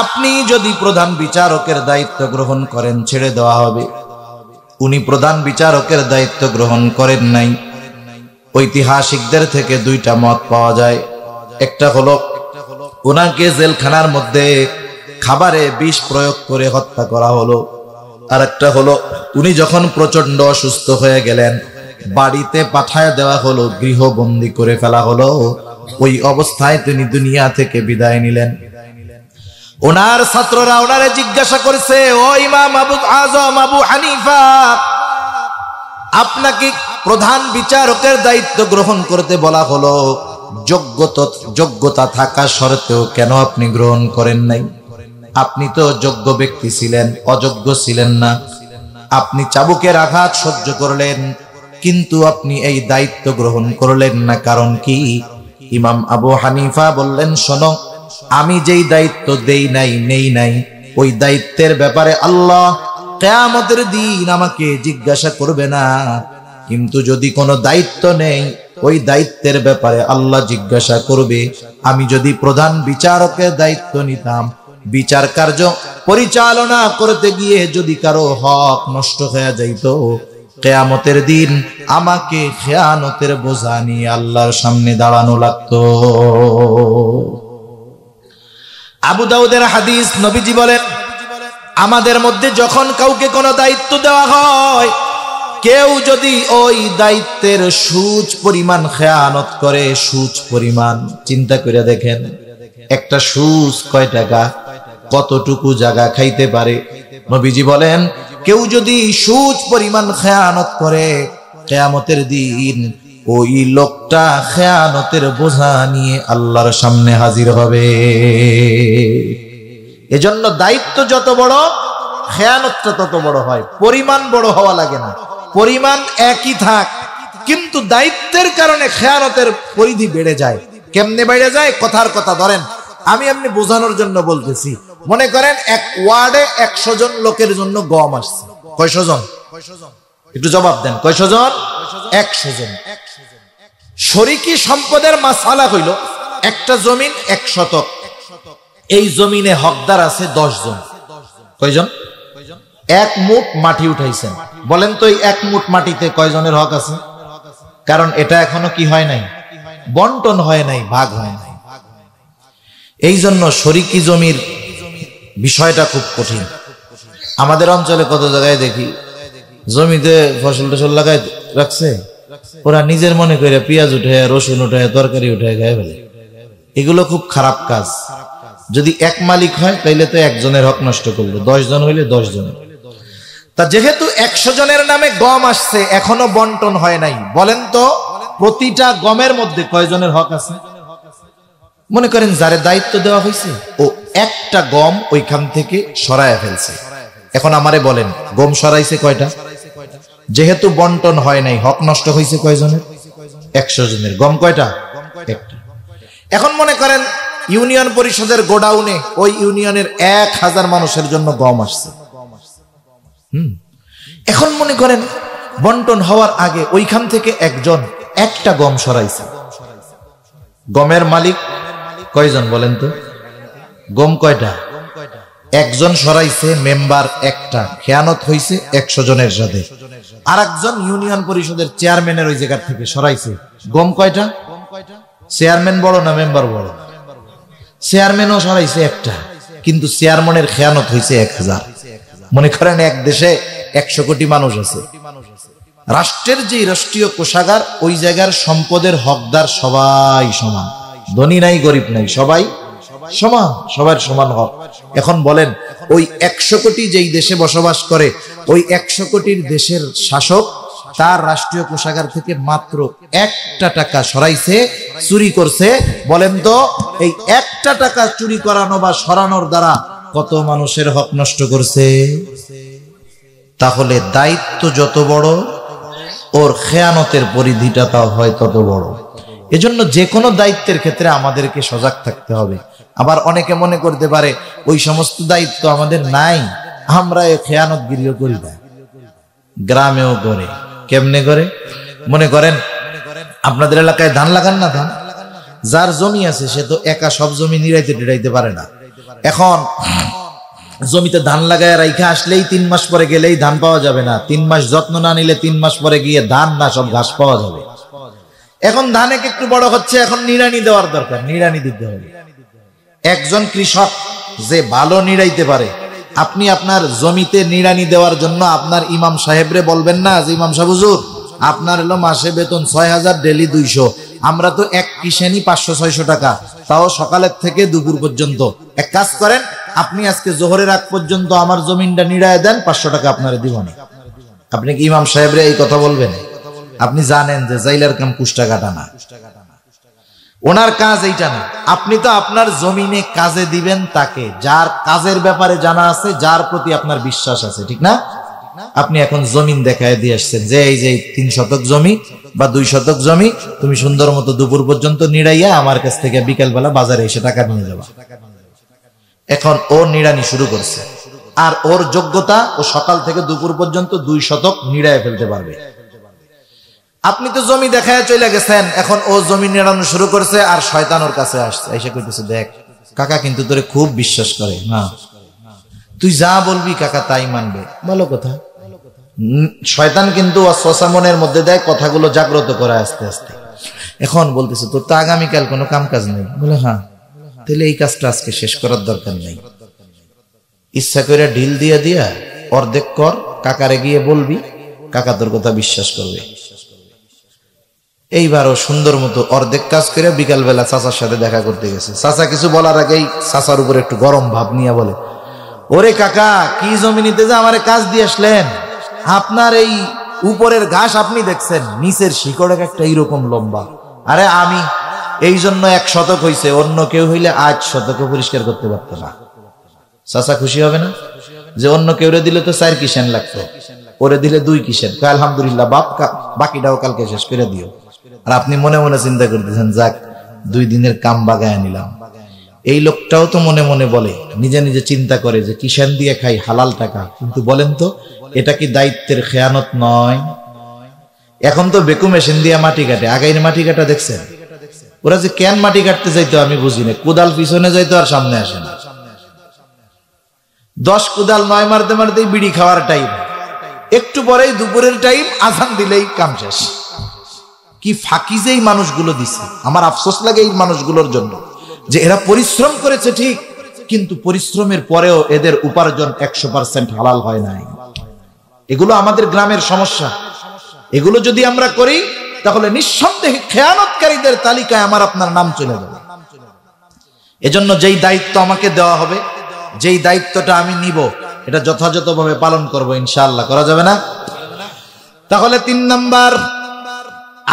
আপনি যদি প্রধান বিচারকের দায়িত্ব গ্রহণ করেন ছেড়ে দেওয়া হবে। উনি প্রধান বিচারকের দায়িত্ব গ্রহণ করেন নাই। ঐতিহাসিকদের থেকে 2টা মত পাওয়া যায়। একটা হলো ওনাকে জেলখানার মধ্যে খাবারে বিষ প্রয়োগ করে হত্যা করা হলো, আর একটা হলো উনি যখন প্রচন্ড অসুস্থ হয়ে গেলেন বাড়িতে পাঠায় দেওয়া হলো, গৃহবন্দী করে ফেলা হলো। ওই অবস্থায় তিনি দুনিয়া থেকে বিদায় নিলেন। ওনার ছাত্ররা ওনারে জিজ্ঞাসা করছে, ও ইমাম আজম আবু হানিফা, আপনাকে প্রধান বিচারকের দায়িত্ব গ্রহণ করতে বলা হলো, যোগ্যতা থাকা সত্ত্বেও কেন আপনি গ্রহণ করেন নাই? আপনি তো যোগ্য ব্যক্তি ছিলেন, অযোগ্য ছিলেন না। আপনি চাবুকের আঘাত সহ্য করলেন, কিন্তু আপনি এই দায়িত্ব গ্রহণ করলেন না। কারণ কি? ইমাম আবু হানিফা বললেন, শোনো, আমি যেই দায়িত্ব নেই নাই, ওই দায়িত্বের ব্যাপারে আল্লাহ কিয়ামতের দিন আমাকে জিজ্ঞাসা করবে না। কিন্তু যদি কোনো দায়িত্ব নেই, ওই দায়িত্বের ব্যাপারে আল্লাহ জিজ্ঞাসা করবে। আমি যদি প্রধান বিচারকের দায়িত্ব নিতাম, বিচার কার্য পরিচালনা করতে গিয়ে যদি কারো হক নষ্ট হয়ে যাইত, কিয়ামতের দিন আমাকে খেয়ানতের বোঝা নিয়ে আল্লাহর সামনে দাঁড়ানো লাগতো। আবু দাউদের হাদিস, নবীজি বলেন, আমাদের মধ্যে যখন কাউকে কোনো দায়িত্ব দেওয়া হয়, কেউ যদি ওই দায়িত্বের সুচ পরিমাণ খেয়ানত করে, সুচ পরিমাণ, চিন্তা করে দেখেন, একটা সুচ কয় টাকা, কতটুকু জায়গা খাইতে পারে? নবীজি বলেন, কেউ যদি সুচ পরিমাণ খেয়ানত করে, কিয়ামতের দিন ওই লোকটা খেয়ানতের বোঝা নিয়ে আল্লাহর সামনে হাজির হবে। এজন্য দায়িত্ব যত বড়, খেয়ানতটা তত বড় হয়। পরিমাণ বড় হওয়া লাগে না, পরিমাণ একই থাক, কিন্তু দায়িত্বের কারণে খেয়ানতের পরিধি বেড়ে যায়। কেমনে বেড়ে যায়? কথার কথা ধরেন, আমি আপনি বোঝানোর জন্য বলতেছি। মনে করেন এক ওয়ার্ডে 100 জন লোকের জন্য গম আসছে। কয়শো জন? একটু জবাব দেন, কয়শো জন? 100 জন। শরিকি সম্পদের মাসালা হইল, একটা জমিন 1 শতক, এই জমিনে হকদার আছে 10 জন। কয়জন? 1 মুঠ মাটি উঠাইছেন। বলেন তো, এই 1 মুঠ মাটিতে কয়জনের হক আছে? কারণ এটা এখনো কি হয় নাই, বন্টন হয় নাই, ভাগ হয় নাই। এই জন্য শরিকি জমির বিষয়টা খুব কঠিন। আমাদের অঞ্চলে কত জায়গায় দেখি জমিতে ফসল টসল লাগাই রাখছে, ওরা নিজের মনে করে পেঁয়াজ উঠায়, রসুন উঠায়, তরকারি উঠায় গায়ে ফেলে। এগুলো খুব খারাপ কাজ। যদি এক মালিক হয় তাইলে তো একজনের হক নষ্ট করলো, 10 জন হইলে 10 জন। তা যেহেতু 100 জনের নামে গম আসছে, এখনো বন্টন হয় নাই, বলেন তো প্রতিটা গমের মধ্যে কয়জনের হক আছে? মনে করেন যারে দায়িত্ব দেওয়া হয়েছে, ও একটা গম ওইখান থেকে সরায় ফেলছে। এখন আমারে বলেন, গম সরাইছে কয়টা? যেহেতু বন্টন হয় নাই, হক নষ্ট হয়েছে কয়জনের? 100 জনের। গম কয়টা? একটা। এখন মনে করেন ইউনিয়ন পরিষদের গোডাউনে ওই ইউনিয়নের 1000 মানুষের জন্য গম আসছে। এখন মনে করেন বন্টন হওয়ার আগে ওইখান থেকে একজন একটা গম সরাইছে। গমের মালিক কয়জন বলেন তো? গম কয়টা? একজন সরাইছে, মেম্বার একটা, খেয়ানত হইছে 100 জনের সাথে। আর একজন ইউনিয়ন পরিষদের চেয়ারম্যানের ওই জায়গা থেকে সরাইছে। গম কয়টা? চেয়ারম্যান বড় না মেম্বার বড়? চেয়ারম্যানও সরাইছে একটা, কিন্তু চেয়ারম্যানের খেয়ানত হইছে 1000। মনে করেন এক দেশে 100 কোটি মানুষ আছে, রাষ্ট্রের যে রাষ্ট্রীয় কোষাগার, ওই জায়গার সম্পদের হকদার সবাই সমান, ধনী নাই গরিব নাই, সবাই সমান, সবার সমান হক। এখন বলেন, ওই 100 কোটি যেই দেশে বসবাস করে, ওই 100 কোটির দেশের শাসক তার রাষ্ট্রীয় কোষাগার থেকে মাত্র 1টা টাকা সরাইছে, চুরি করছে। বলেন তো এই 1টা টাকা চুরি করানো বা সরানোর দ্বারা কত মানুষের হক নষ্ট করছে? তাহলে দায়িত্ব যত বড়, ওর খেয়ানতের পরিধিটা তাও হয় তত বড়। এজন্য যে কোনো দায়িত্বের ক্ষেত্রে আমাদেরকে সজাগ থাকতে হবে। আবার অনেকে মনে করতে পারে ওই সমস্ত দায়িত্ব আমাদের নাই, আমরা এই খেয়ানতগিরিও করি না। গ্রামেও করে। কেমনে করে? মনে করেন আপনাদের এলাকায় ধান লাগান না, ধান যার জমি আছে সে তো একা সব জমি নিরাইতে টিরাইতে পারে না। এখন জমিতে ধান লাগায় রাইখা আসলেই 3 মাস পরে গেলেই ধান পাওয়া যাবে না। 3 মাস যত্ন না নিলে 3 মাস পরে গিয়ে ধান না, সব ঘাস পাওয়া যাবে। এখন ধানে একটু বড় হচ্ছে, এখন নিড়ানি দেওয়ার দরকার, নিড়ানি দিতে হবে। একজন কৃষক যে ভালো নিড়াইতে পারে, আপনি আপনার জমিতে নিড়ানি দেওয়ার জন্য আপনার ইমাম সাহেবরে বলবেন না যে ইমাম সাহেব হুজুর আপনার হলো মাসে বেতন 6000, ডেলি 200, আমরা তো এক কিষানি 500-600 টাকা, তাও সকালের থেকে দুপুর পর্যন্ত। এক কাজ করেন, আপনি আজকে জোহরের আগ পর্যন্ত আমার জমিনটা নিড়ায় দেন, 500 টাকা আপনারা দিব না। আপনি কি ইমাম সাহেবরে এই কথা বলবেন? আপনি জানেন যে জাইলার কাম কুষ্টা কাটা না। ওনার কাজ এইটা না। আপনি তো আপনার জমিনে কাজে দিবেন তাকে যার কাজের ব্যাপারে জানা আছে, যার প্রতি আপনার বিশ্বাস আছে, ঠিক না? আপনি এখন জমিন দেখায় দিয়ে আসছেন যে এই যে 3 শতক জমি বা 2 শতক জমি তুমি সুন্দর মতো দুপুর পর্যন্ত নিড়াইয়া আমার কাছ থেকে বিকেল বেলা বাজারে এসে টাকা নিয়ে যাবা। এখন ও নিড়ানি শুরু করছে, আর ওর যোগ্যতা ও সকাল থেকে দুপুর পর্যন্ত 2 শতক নিড়াইয়া ফেলতে পারবে। আপনি তো জমি দেখায় চলে গেছেন, এখন ও জমি নিড়ানো শুরু করছে, আর শয়তান ওর কাছে আসছে, এসে কইতেছে দেখ কাকা কিন্তু তোরে খুব বিশ্বাস করে, না তুই যা বলবি কাকা তাই মানবে। ভালো কথা। শয়তান কিন্তু ওয়াসওয়াসা মনের মধ্যে দেয়, কথাগুলো জাগ্রত করে আস্তে আস্তে। এখন বলতেছে তোর তো আগামীকাল কোনো কাম কাজ নেই। বলে হ্যাঁ, তাহলে এই কাজটা আজকে শেষ করার দরকার নেই, ইচ্ছা করে ঢিল দিয়া দিয়া অর্ধেক কর, কাকারে গিয়ে বলবি, কাকা তোর কথা বিশ্বাস করবে। এইবারও সুন্দর মতো অর্ধেক কাজ করে বিকাল বেলা চাচার সাথে দেখা করতে গেছে। চাচা কিছু বলার আগেই চাচার উপর একটু গরম ভাব নিয়ে বলে, ওরে কাকা কি জমি নিতে যে আমারে কাজ দিয়ে আসলেন, আপনার এই উপরের ঘাস আপনি দেখছেন, নিচের শিকড় একটা এইরকম লম্বা। আরে আমি এই জন্য 1 শতক হইছে, অন্য কেউ হইলে 8 শতক পরিষ্কার করতে পারতো না। চাচা খুশি হবে না যে অন্য কেউরে দিলে তো 4 কিষান লাগতো, ওরে দিলে 2 কিষান। আলহামদুলিল্লাহ বাপ, বাকিটাও কালকে শেষ করে দিও। আর আপনি মনে মনে চিন্তা করতেছেন যাক 2 দিনের কাম বাগায় নিলাম। এই লোকটাও তো মনে মনে বলে, নিজে নিজে চিন্তা করে যে কিষান দিয়ে খাই হালাল টাকা, কিন্তু বলেন তো এটা কি দায়িত্বের খেয়ানত নয়? এখন তো বেকু মেশিন দিয়ে মাটি কাটে, আগাইনে মাটি কাটা দেখছেন? ওরা যে কেন মাটি কাটতে যাইতো আমি বুঝি না, কোদাল পিছনে যাইতো আর সামনে আসে না। 10 কোদাল 9 মারতে মারতেই বিড়ি খাওয়ার টাইম, একটু পরেই দুপুরের টাইম, আজান দিলেই কাম শেষ। কি ফাঁকি যে এই মানুষগুলো দিছে, আমার আফসোস লাগে এই মানুষগুলোর জন্য যে এরা পরিশ্রম করেছে ঠিক, কিন্তু পরিশ্রমের পরেও এদের উপার্জন 100% হালাল হয় নাই। এগুলো আমাদের গ্রামের সমস্যা। এগুলো যদি আমরা করি তাহলে নিঃসন্দেহে খেয়ানতকারীদের তালিকায় আমার আপনার নাম চলে যাবে। এজন্য যেই দায়িত্ব আমাকে দেওয়া হবে, যেই দায়িত্বটা আমি নিব, এটা যথাযথভাবে পালন করব ইনশাআল্লাহ। করা যাবে না? তাহলে 3 নাম্বার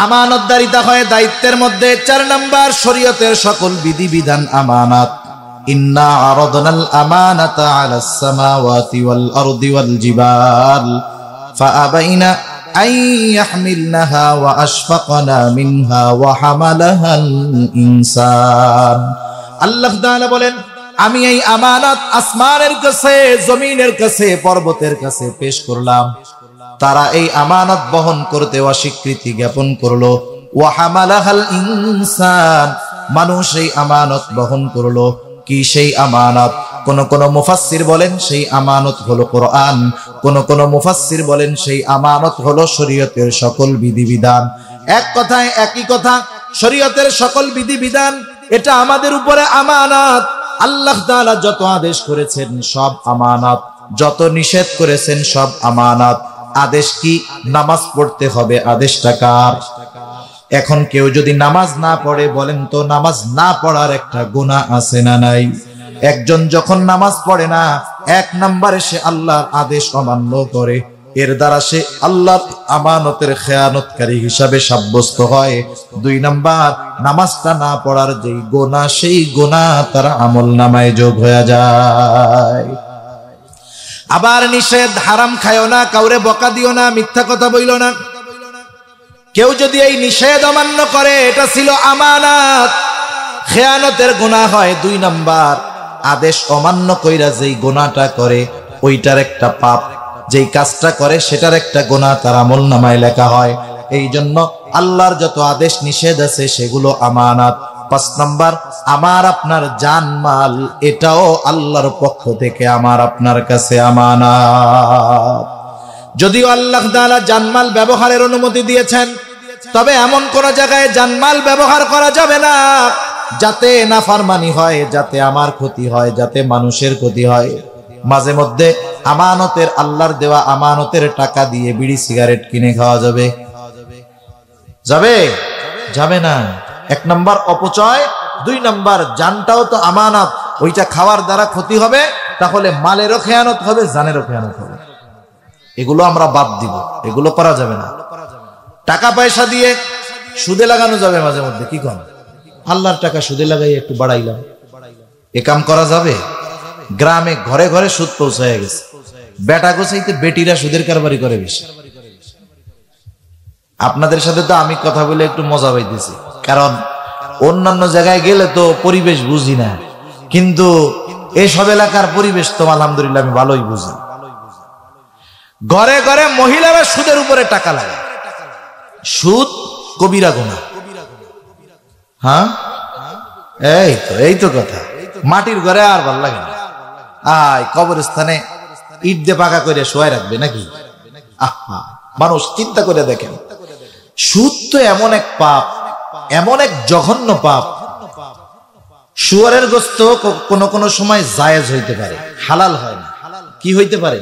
আমানতদারিতা হয় দায়িত্বের মধ্যে। 4 নাম্বার শরীয়তের সকল বিধিবিধান আমানত। ইন্না আরাদনাল আমানাতা আলাস সামাওয়াতি ওয়াল আরদি ওয়াল জিবাল ফাআবাইনা আন ইয়াহমিলনাহা ওয়া আশফাকনা মিনহা ওয়া হামালাহাল ইনসান। আল্লাহ তাআলা বলেন, আমি এই আমানত আসমানের কাছে, জমিনের কাছে, পর্বতের কাছে পেশ করলাম। তারা এই আমানত বহন করতে অস্বীকৃতি জ্ঞাপন করলো। ওয়া হামালাহাল ইনসান, মানুষ এই আমানত বহন করলো। কি সেই আমানত? কোন মুফাসসির বলেন সেই আমানত হলো কোরআন, কোন মুফাসসির বলেন সেই আমানত হলো শরীয়তের সকল বিধিবিধান। এক কথায় একই কথা, শরীয়তের সকল বিধিবিধান এটা আমাদের উপরে আমানত। আল্লাহ তাআলা যত আদেশ করেছেন সব আমানত, যত নিষেধ করেছেন সব আমানত। আদেশ কি? নামাজ পড়তে হবে, আদেশটা কার? এখন কেউ যদি নামাজ না পড়ে, বলেন তো নামাজ না পড়ার একটা গুনাহ আছে না নাই? একজন যখন নামাজ পড়ে না, 1 নম্বরে সে আল্লাহর আদেশ অমান্য করে, এর দ্বারা সে আল্লাহর আমানতের খেয়ানতকারী হিসাবে সাব্যস্ত হয়। 2 নাম্বার, নামাজটা না পড়ার যেই গুনাহ, সেই গুনাহ তার আমলনামায় যোগ হয়ে যায়। আবার নিষেধ, হারাম খায়ও না, কাউরে বকা দিও না, মিথ্যা কথা বইলো না। কেউ যদি এই নিষেধ অমান্য করে, এটা ছিল আমানত, খেয়ানতের গুনাহ হয়। 2 নাম্বার, আদেশ অমান্য কইরা যেই গুনাহটা করে ওইটার একটা পাপ, যেই কাজটা করে সেটার একটা গুনাহ তার আমলনামায় লেখা হয়। এই জন্য আল্লাহর যত আদেশ নিষেধ আছে সেগুলো আমানত। 5 নাম্বার, আমার আপনার জানমাল, এটাও আল্লাহর পক্ষ থেকে আমার আপনার কাছে আমানত। যদিও আল্লাহ তাআলা জানমাল ব্যবহারের অনুমতি দিয়েছেন, তবে এমন কোন জায়গায় জানমাল ব্যবহার করা যাবে না যাতে নাফরমানি হয়, যাতে আমার ক্ষতি হয়, যাতে মানুষের ক্ষতি হয়। মাঝে মধ্যে আমানতের, আল্লাহর দেওয়া আমানতের টাকা দিয়ে বিড়ি সিগারেট কিনে খাওয়া যাবে? যাবে? যাবে না। 1 নাম্বার অপচয়, 2 নাম্বার জানটাও তো আমানত, ওইটা খাওয়ার দ্বারা ক্ষতি হবে, তাহলে মালেরও খেয়ানত হবে, জানেরও খেয়ানত হবে। এগুলো আমরা বাদ দিব, এগুলো করা যাবে না। টাকা পয়সা দিয়ে সুদে লাগানো যাবে মাঝে মধ্যে, কি কম? আল্লাহর টাকা সুদে লাগাই একটু বাড়াইলাম, এ কাম করা যাবে? গ্রামে ঘরে ঘরে সুদ পৌঁছায় গেছে, বেটা গোছাইতে বেটিরা সুদের কারবারি করে বেশি। আপনাদের সাথে তো আমি কথা বলে একটু মজা পাইতেছি, কারণ অন্যান্য জায়গায় গেলে তো পরিবেশ বুঝি না, কিন্তু এইসব এলাকার পরিবেশ তো আলহামদুলিল্লাহ আমি ভালোই বুঝি। ঘরে ঘরে মহিলারা সুদের উপরে টাকা লাগায়। সুদ কবিরা গুনাহ। হ্যাঁ, এই তো কথা। মাটির ঘরে আর ভাল লাগে না, কবরস্থানে ইট দিয়ে পাকা করে শোয়াই রাখবে নাকি? আহা, মানুষ চিন্তা করে দেখেন, সুদ তো এমন এক পাপ, এমন এক জঘন্য পাপ। শুয়োরের গোশত কোন সময় জায়েজ হইতে পারে, হালাল হয় না। কি হইতে পারে?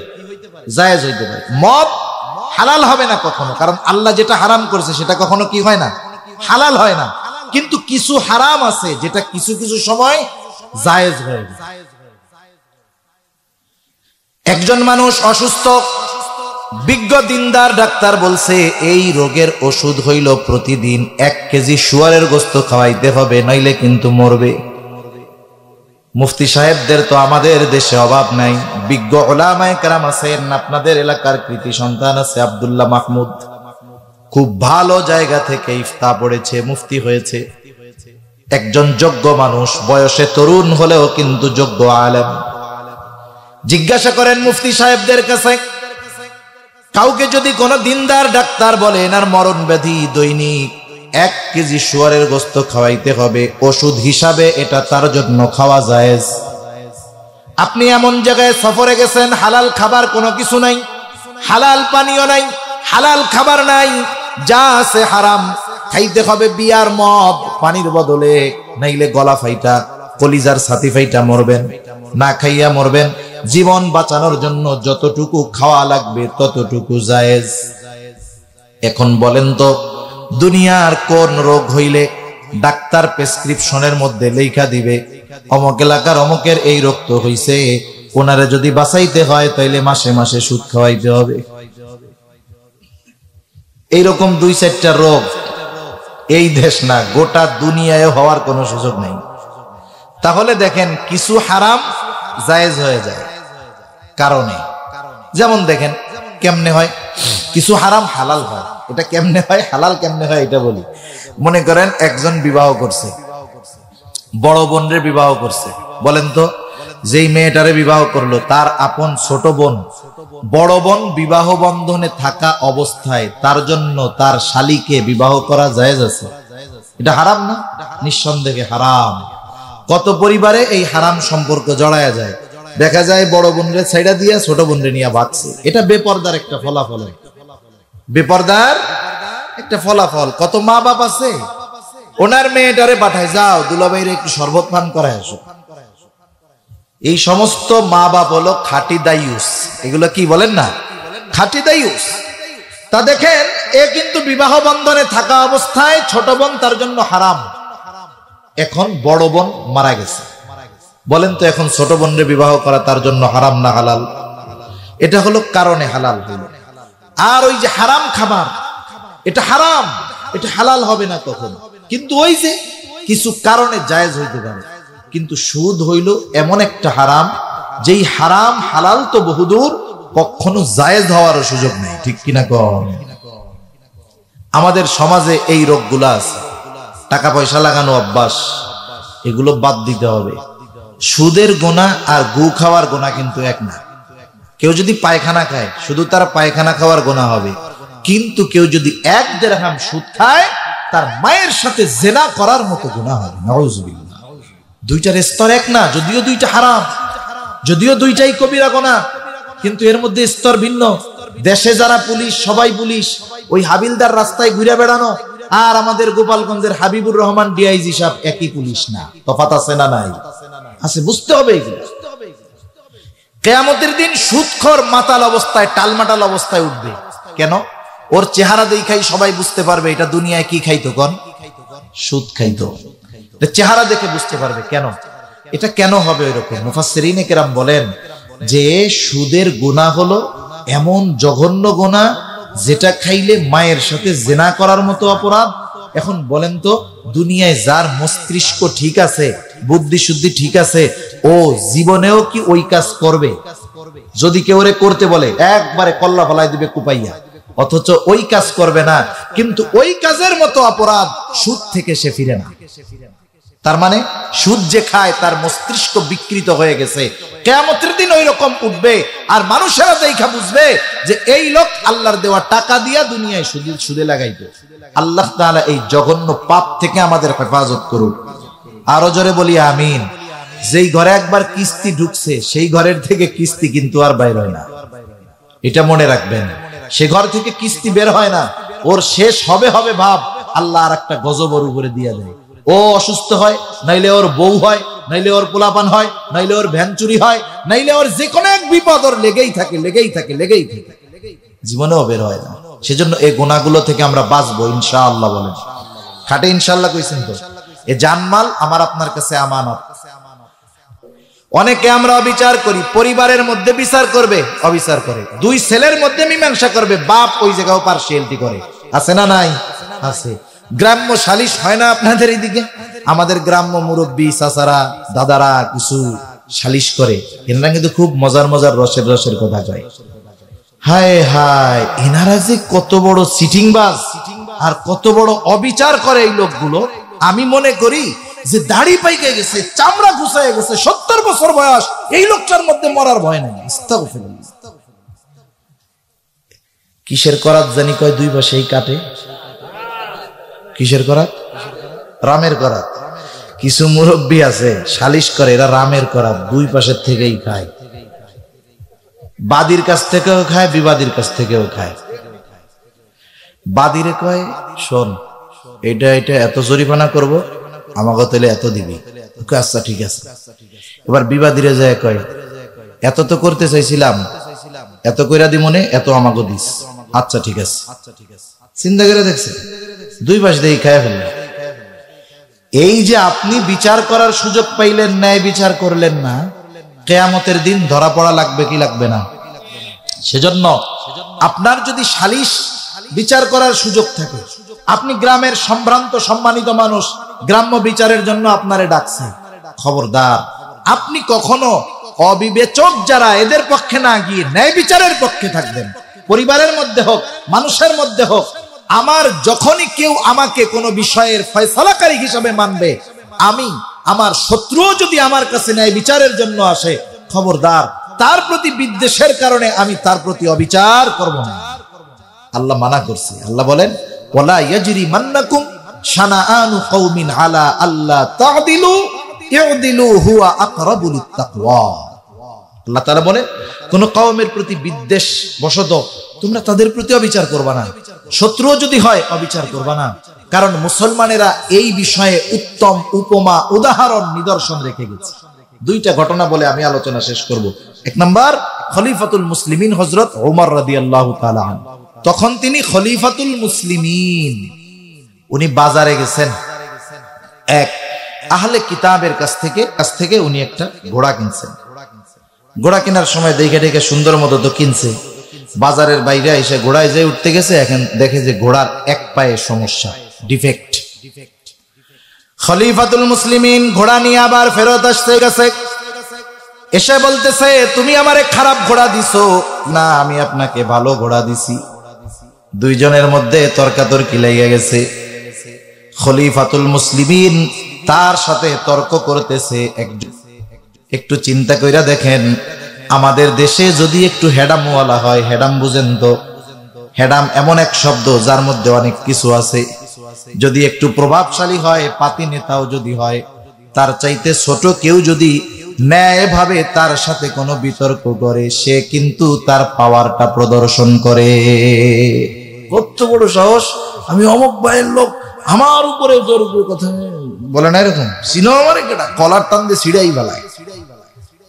জায়েজ হইতে পারে। মদ হালাল হবে না কখনো, কারণ আল্লাহ যেটা হারাম করেছে সেটা কখনো কি হয় না? হালাল হয় না। কিন্তু কিছু হারাম আছে যেটা কিছু কিছু সময় জায়েজ হয়ে যায়। একজন মানুষ অসুস্থ, বিজ্ঞ দিনদার ডাক্তার বলছে এই রোগের ওষুধ হইল প্রতিদিন 1 কেজি শুয়োরের গোশত খাওয়াইতে হবে, নইলে কিন্তু মরবে। মুফতি সাহেবদের তো আমাদের দেশে অভাব নাই। বিজ্ঞ উলামায়ে কেরাম আছেন, আপনাদের এলাকার কৃতি সন্তান আছে আব্দুল্লাহ মাহমুদ, খুব ভালো জায়গা থেকে ইফতা পড়েছে, মুফতি হয়েছে। একজন যোগ্য মানুষ, বয়সে তরুণ হলেও কিন্তু যোগ্য আলেম। জিজ্ঞাসা করেন মুফতি সাহেবদের কাছে, কাউকে যদি কোনো দিনদার ডাক্তার বলে এনার মরণ ব্যাধি, দৈনিক 1 কেজি শুয়োরের গোশত খাওয়াইতে হবে, ওষুধ হিসাবে এটা তার জন্য খাওয়া জায়েজ। আপনি এমন জায়গায় সফরে গেছেন, হালাল খাবার কোনো কিছু নাই, হালাল পানীয় নাই, হালাল খাবার নাই, যা আছে হারাম। খাইতে হবে বিয়ার মদ পানির বদলে, নাইলে গলা ফাইটা কলিজার ছাতি ফাইটা মরবেন, না খাইয়া মরবেন। জীবন বাঁচানোর জন্য যতটুকু খাওয়া লাগবে ততটুকু জায়েজ। এখন বলেন তো, দুনিয়ার কোন রোগ হইলে ডাক্তার প্রেসক্রিপশনের মধ্যে লেখা দিবে অমুক এলাকার অমুকের এই রোগ তো হইছে, ওনারে যদি বাঁচাইতে হয় তাইলে মাসে মাসে সুদ খাওয়াইতে হবে? এইরকম 2-4টা রোগ এই দেশ না, গোটা দুনিয়ায় হওয়ার কোনো সুযোগ নেই। তাহলে দেখেন, কিছু হারাম জায়েজ হয়ে যায় কারণে। যেমন দেখেন কেমনে হয়, কিছু হারাম হালাল হয়। এটা কেমনে হয়, হালাল কেমনে হয় এটা বলি। মনে করেন একজন বিবাহ করছে, বড় বোনরে বিবাহ করছে। বলেন তো, যেই মেয়েটারে বিবাহ করলো তার আপন ছোট বোন, বড় বোন বিবাহ বন্ধনে থাকা অবস্থায় তার জন্য তার শালীকে বিবাহ করা জায়েজ আছে? এটা হারাম না? নিঃসন্দেহে হারাম। কত পরিবারে এই হারাম সম্পর্ক জড়ায়া যায়, দেখা যায় বড় বোনরে ছাইড়া দিয়া ছোট বোনরে নিয়ে বাঁচছে। এটা বেপরদার একটা ফলাফল, বেপরদার একটা ফলাফল। কত মা বাপ আছে, ওনার মেয়েটারে পাঠায়, যাও দুলাভাইরে একটু শরবত পান করায় আসো। এই সমস্ত মা বাপ হলো খাঁটি দায়ুস। এগুলো কি বলেন না, খাঁটি দায়ুস। তা দেখেন, এ কিন্তু বিবাহ বন্ধনে থাকা অবস্থায় ছোট বোন তার জন্য হারাম। এখন বড় বোন মারা গেছে, বলেন তো এখন ছোট বোনরে বিবাহ করা তার জন্য হারাম না হালাল? এটা হলো কারণে হালাল হলো। আর ওই যে হারাম খাবার, এটা হারাম, এটা হালাল হবে না তখন। কিন্তু ওই যে কিছু কারণে জায়েজ হইতে পারে। কিন্তু সুদ হইল এমন একটা হারাম, যেই হারাম হালাল তো বহুদূর, কখনো জায়েজ হওয়ার সুযোগ নেই। ঠিক কিনা কন? আমাদের সমাজে এই রোগগুলো আছে, টাকা পয়সা লাগানো অভ্যাস, এগুলো বাদ দিতে হবে। সুদের গোনা আর গু খাওয়ার গোনা কিন্তু এক না। কেউ যদি পায়খানা খায়, শুধু তার পায়খানা খাওয়ার গোনা হবে। কিন্তু কেউ যদি 1 দিরহাম সুদ খায়, তার মায়ের সাথে জেনা করার মতো গোনা হবে। নাউজুবিল্লাহ। দুইটার স্তর এক না, যদিও দুইটা হারাম, যদিও দুইটাই কবিরা গোনা, কিন্তু এর মধ্যে স্তর ভিন্ন। দেশে যারা পুলিশ, সবাই পুলিশ, ওই হাবিলদার রাস্তায় ঘুরে বেড়ানো আর আমাদের গোপালগঞ্জের হাবিবুর রহমান ডিআইজি সাহেব একই পুলিশ না? তফাৎ আছে না নাই? আছে, বুঝতে হবে এগুলো। কিয়ামতের দিন সুদখোর মাতাল অবস্থায়, টালমাটাল অবস্থায় উঠবে। কেন? ওর চেহারা দেখাই সবাই বুঝতে পারবে এটা দুনিয়ায় কি খাইতো, কোন সুদ খাইতো। চেহারা দেখে বুঝতে পারবে। কেন এটা কেন হবে এরকম? মুফাসসিরিনে কেরাম বলেন যে সুদের গুনাহ হলো এমন জঘন্য গুনাহ, যেটা খাইলে মায়ের সাথে জিনা করার মতো অপরাধ, এখন বলেন তো, দুনিয়ায় যার মস্তিষ্ক ঠিক আছে, বুদ্ধি শুদ্ধি ঠিক আছে, ও জীবনেও কি ওই কাজ করবে? যদি কেউ ওরে করতে বলে একবারে কল্লা ফলাই দিবে কুপাইয়া, অথচ ওই কাজ করবে না। কিন্তু ওই কাজের মতো অপরাধ সুদ থেকে সে ফিরে না। তার মানে সুদ যে খায় তার মস্তিষ্ক বিকৃত হয়ে গেছে। কিয়ামতের দিন ওই রকম উঠবে, আর মানুষেরা দেখা বুঝবে যে এই লোক আল্লাহর দেওয়া টাকা দিয়া দুনিয়ায় সুদে লাগাইবে। আল্লাহ তাআলা এই জঘন্য পাপ থেকে আমাদের হেফাজত করুন। আরো জোরে বলি আমিন। যেই ঘরে একবার কিস্তি ঢুকছে সেই ঘরের থেকে কিস্তি কিন্তু আর বাইর হয় না, এটা মনে রাখবেন। সে ঘর থেকে কিস্তি বের হয় না, ওর শেষ হবে হবে ভাব, আল্লাহ আর একটা গজব ওর উপরে দিয়ে দেয়। ও অসুস্থ হয়, নাইলে ওর বউ হয়, নাইলে ওর পোলাপান হয়, নাইলে ওর ভ্যান চুরি হয়, নাইলে ওর যে কোনো এক বিপদ ওর লেগেই থাকে, জীবনেও বের হয় না। সেজন্য এই গুনাহগুলো থেকে আমরা বাঁচবো ইনশাআল্লাহ। বলেন খাটে ইনশাআল্লাহ কইছেন তো? এই জানমাল আমার আপনার কাছে আমানত। অনেকে আমরা অবিচার করি, পরিবারের মধ্যে বিচার করবে, অবিচার করে, দুই ছেলের মধ্যে মীমাংসা করবে, বাপ ওই জায়গাও পার্সিয়ালিটি করে, আছে না নাই? আছে। গ্রাম্য সালিশ হয় না আপনাদের এইদিকে? আমাদের গ্রাম্য মুরব্বী চাচারা দাদারা কিছু সালিশ করে, এনারা কিন্তু খুব মজার মজার রসের কথা কয়। হায় হায়, এনারা যে কত বড় সিটিংবাজ আর কত বড় অবিচার করে এই লোকগুলো। আমি মনে করি যে দাড়ি পাইকে গেছে, চামড়া ঘুষায় গেছে, 70 বছর বয়স, এই লোকটার মধ্যে মরার ভয় নাই। কিসের করাত জানি কয়, দুই পাশেই কাটে। কিসের করাত? রামের করাত। কিছু মুরব্বী আছে সালিশ করে, এরা রামের করাত, দুই পাশের থেকেই খায়, বাদীর কাছ থেকেও খায়, বিবাদীর কাছ থেকেও খায়। বাদীরে কয়, শোন, এটা এত জরিমানা করব, আমাকে তাহলে এত দিবি। আচ্ছা ঠিক আছে। এবার বিবাদীরে যায় কয়, এত তো করতে চাইছিলাম, এত কইরা দি মনে, এত আমাকে দিস। আচ্ছা ঠিক আছে। চিন্তা করে দেখছে, দুই পাশ দিয়ে খায় ফেললেন। এই যে আপনি বিচার করার সুযোগ পাইলেন, ন্যায় বিচার করলেন না, কিয়ামতের দিন ধরা পড়া লাগবে কি লাগবে না? সেজন্য আপনার যদি সালিশ বিচার করার সুযোগ থাকে, আপনি গ্রামের সম্ভ্রান্ত সম্মানিত মানুষ, গ্রাম্য বিচারের জন্য আপনারে ডাকছে, খবরদার আপনি কখনো অবিবেচক যারা, এদের পক্ষে না গিয়ে ন্যায় বিচারের পক্ষে থাকবেন। পরিবারের মধ্যে হোক, মানুষের মধ্যে হোক, আমার যখনই কেউ আমাকে কোনো বিষয়ের ফয়সালাকারী হিসাবে মানবে, আমি আমার শত্রুও যদি আমার কাছে ন্যায় বিচারের জন্য আসে, খবরদার তার প্রতি বিদ্বেষের কারণে আমি তার প্রতি অবিচার করব না। আল্লাহ মানা করছে। আল্লাহ বলেন, ওয়ালা ইয়াজরিমান্নাকুম শানাআনু কওমিন আলা আল্লা তা'দিলু ইউদিলু হুয়া আকরাবু লিত্তাকওয়া। আল্লাহ তাআলা বলেন, কোন কওমের প্রতি বিদ্বেষ বশত তোমরা তাদের প্রতি অবিচার করবা না, শত্রুও যদি হয় অবিচার করবা না। কারণ মুসলমানেরা এই বিষয়ে উত্তম উপমা, উদাহরণ, নিদর্শন রেখে গেছে। দুইটা ঘটনা বলে আমি আলোচনা শেষ করব। এক নাম্বার, খলিফাতুল মুসলিমিন হযরত ওমর রাদিয়াল্লাহু তাআলা আনহু। তখন তিনি খলিফাতুল মুসলিমিন, উনি বাজারে গেছেন, এক আহলে কিতাবের কাছ থেকে উনি একটা ঘোড়া কিনছেন। ঘোড়া কেনার সময় দেখে সুন্দর মতো তো কিনছে, বাজারের বাইরে এসে ঘোড়ায় যে উঠতে গেছে, এখন দেখে যে ঘোড়ার এক পায়ে সমস্যা, ডিফেক্ট। খলিফাতুল মুসলিমিন ঘোড়া নিয়ে আবার ফেরত আসতে গেছে, এসে বলতেছে, তুমি আমারে খারাপ ঘোড়া দিছো না, আমি আপনাকে ভালো ঘোড়া দিছি। দুইজনের মধ্যে তর্কাতর্কি লেগে গেছে। খলিফাতুল মুসলিমিন তার সাথে তর্ক করতেছে। একটু চিন্তা কইরা দেখেন, আমাদের দেশে যদি একটু হেডামওয়ালা হয়, হেডাম বুঝেন তো? হেডাম এমন এক শব্দ যার মধ্যে অনেক কিছু আছে। যদি একটু প্রভাবশালী হয়, পাতি নেতাও যদি হয়, তার চাইতে ছোট কেউ যদি ন্যায়ভাবে তার সাথে কোনো বিতর্ক করে, সে কিন্তু তার পাওয়ারটা প্রদর্শন করে। কত বড় সাহস, আমি অমুক ভাইয়ের লোক, আমার উপরে জোর উপরে কথা বলে না, এরকম সিনো আমার একটা কলার টান দিয়ে ছিড়াই বেলায়।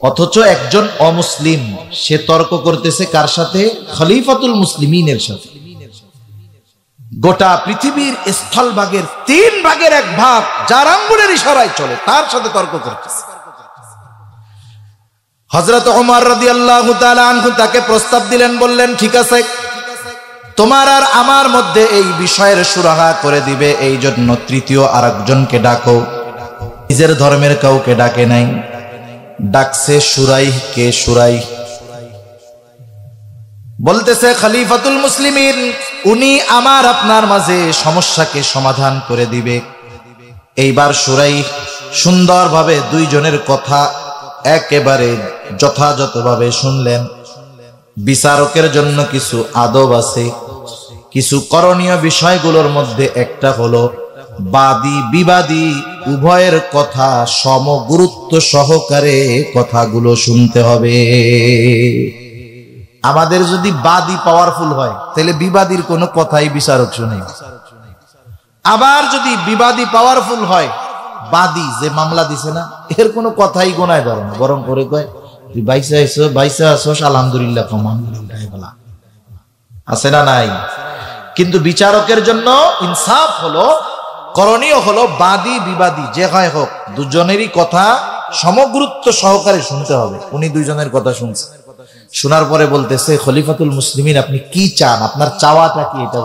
অথচ একজন অমুসলিম সে তর্ক করতেছে কার সাথে? খলিফাতুল মুসলিমিনের সাথে। গোটা পৃথিবীর স্থলভাগের 3 ভাগের 1 ভাগ যার আঙ্গুলের ইশারায় চলে, তার সাথে তর্ক করতেছে। হযরত ওমর রাদিয়াল্লাহু তাআলা আনহু তাকে প্রস্তাব দিলেন, বললেন, ঠিক আছে, তোমার আর আমার মধ্যে এই বিষয়ের সুরাহা করে দিবে, এই জন্য তৃতীয় আরেকজনকে ডাকো। নিজের ধর্মের কাউকে ডাকে নাই, ডাকছে শুরাইহ। কে শুরাইহ? বলতেছে খলিফাতুল মুসলিমিন, উনি আমার আপনার মাঝে সমস্যাকে সমাধান করে দিবে। এইবার শুরাইহ সুন্দরভাবে দুইজনের কথা একেবারে যথাযথভাবে শুনলেন। বিচারকের জন্য কিছু আদব আছে, কিছু করণীয় বিষয়গুলোর মধ্যে একটা হলো বাদী বিবাদী উভয়ের কথা সমগুরুত্ব সহকারে কথাগুলো শুনতে হবে। আমাদের যদি বাদী পাওয়ারফুল হয় তাহলে বিবাদীর কোনো কথাই বিচারক শুনে। আবার যদি বিবাদী পাওয়ারফুল হয়, বাদী যে মামলা দিছে না এর কোনো কথাই গোনায় ধরে না, বরং করে কয় তুই বাইসা আসোস আলহামদুলিল্লাহ, আলহামদুলিল্লাহ আছে না নাই। কিন্তু বিচারকের জন্য ইনসাফ হলো, করণীয় হলো বাদী বিবাদী যে হয় হোক দুজনেরই কথা সমগুরুত্ব সহকারে শুনতে হবে। উনি দুইজনের কথা শুনছে, শোনার পরে বলতেছে খলিফাতুল মুসলিমিন আপনি কি চান, আপনার চাওয়াটা কি এটা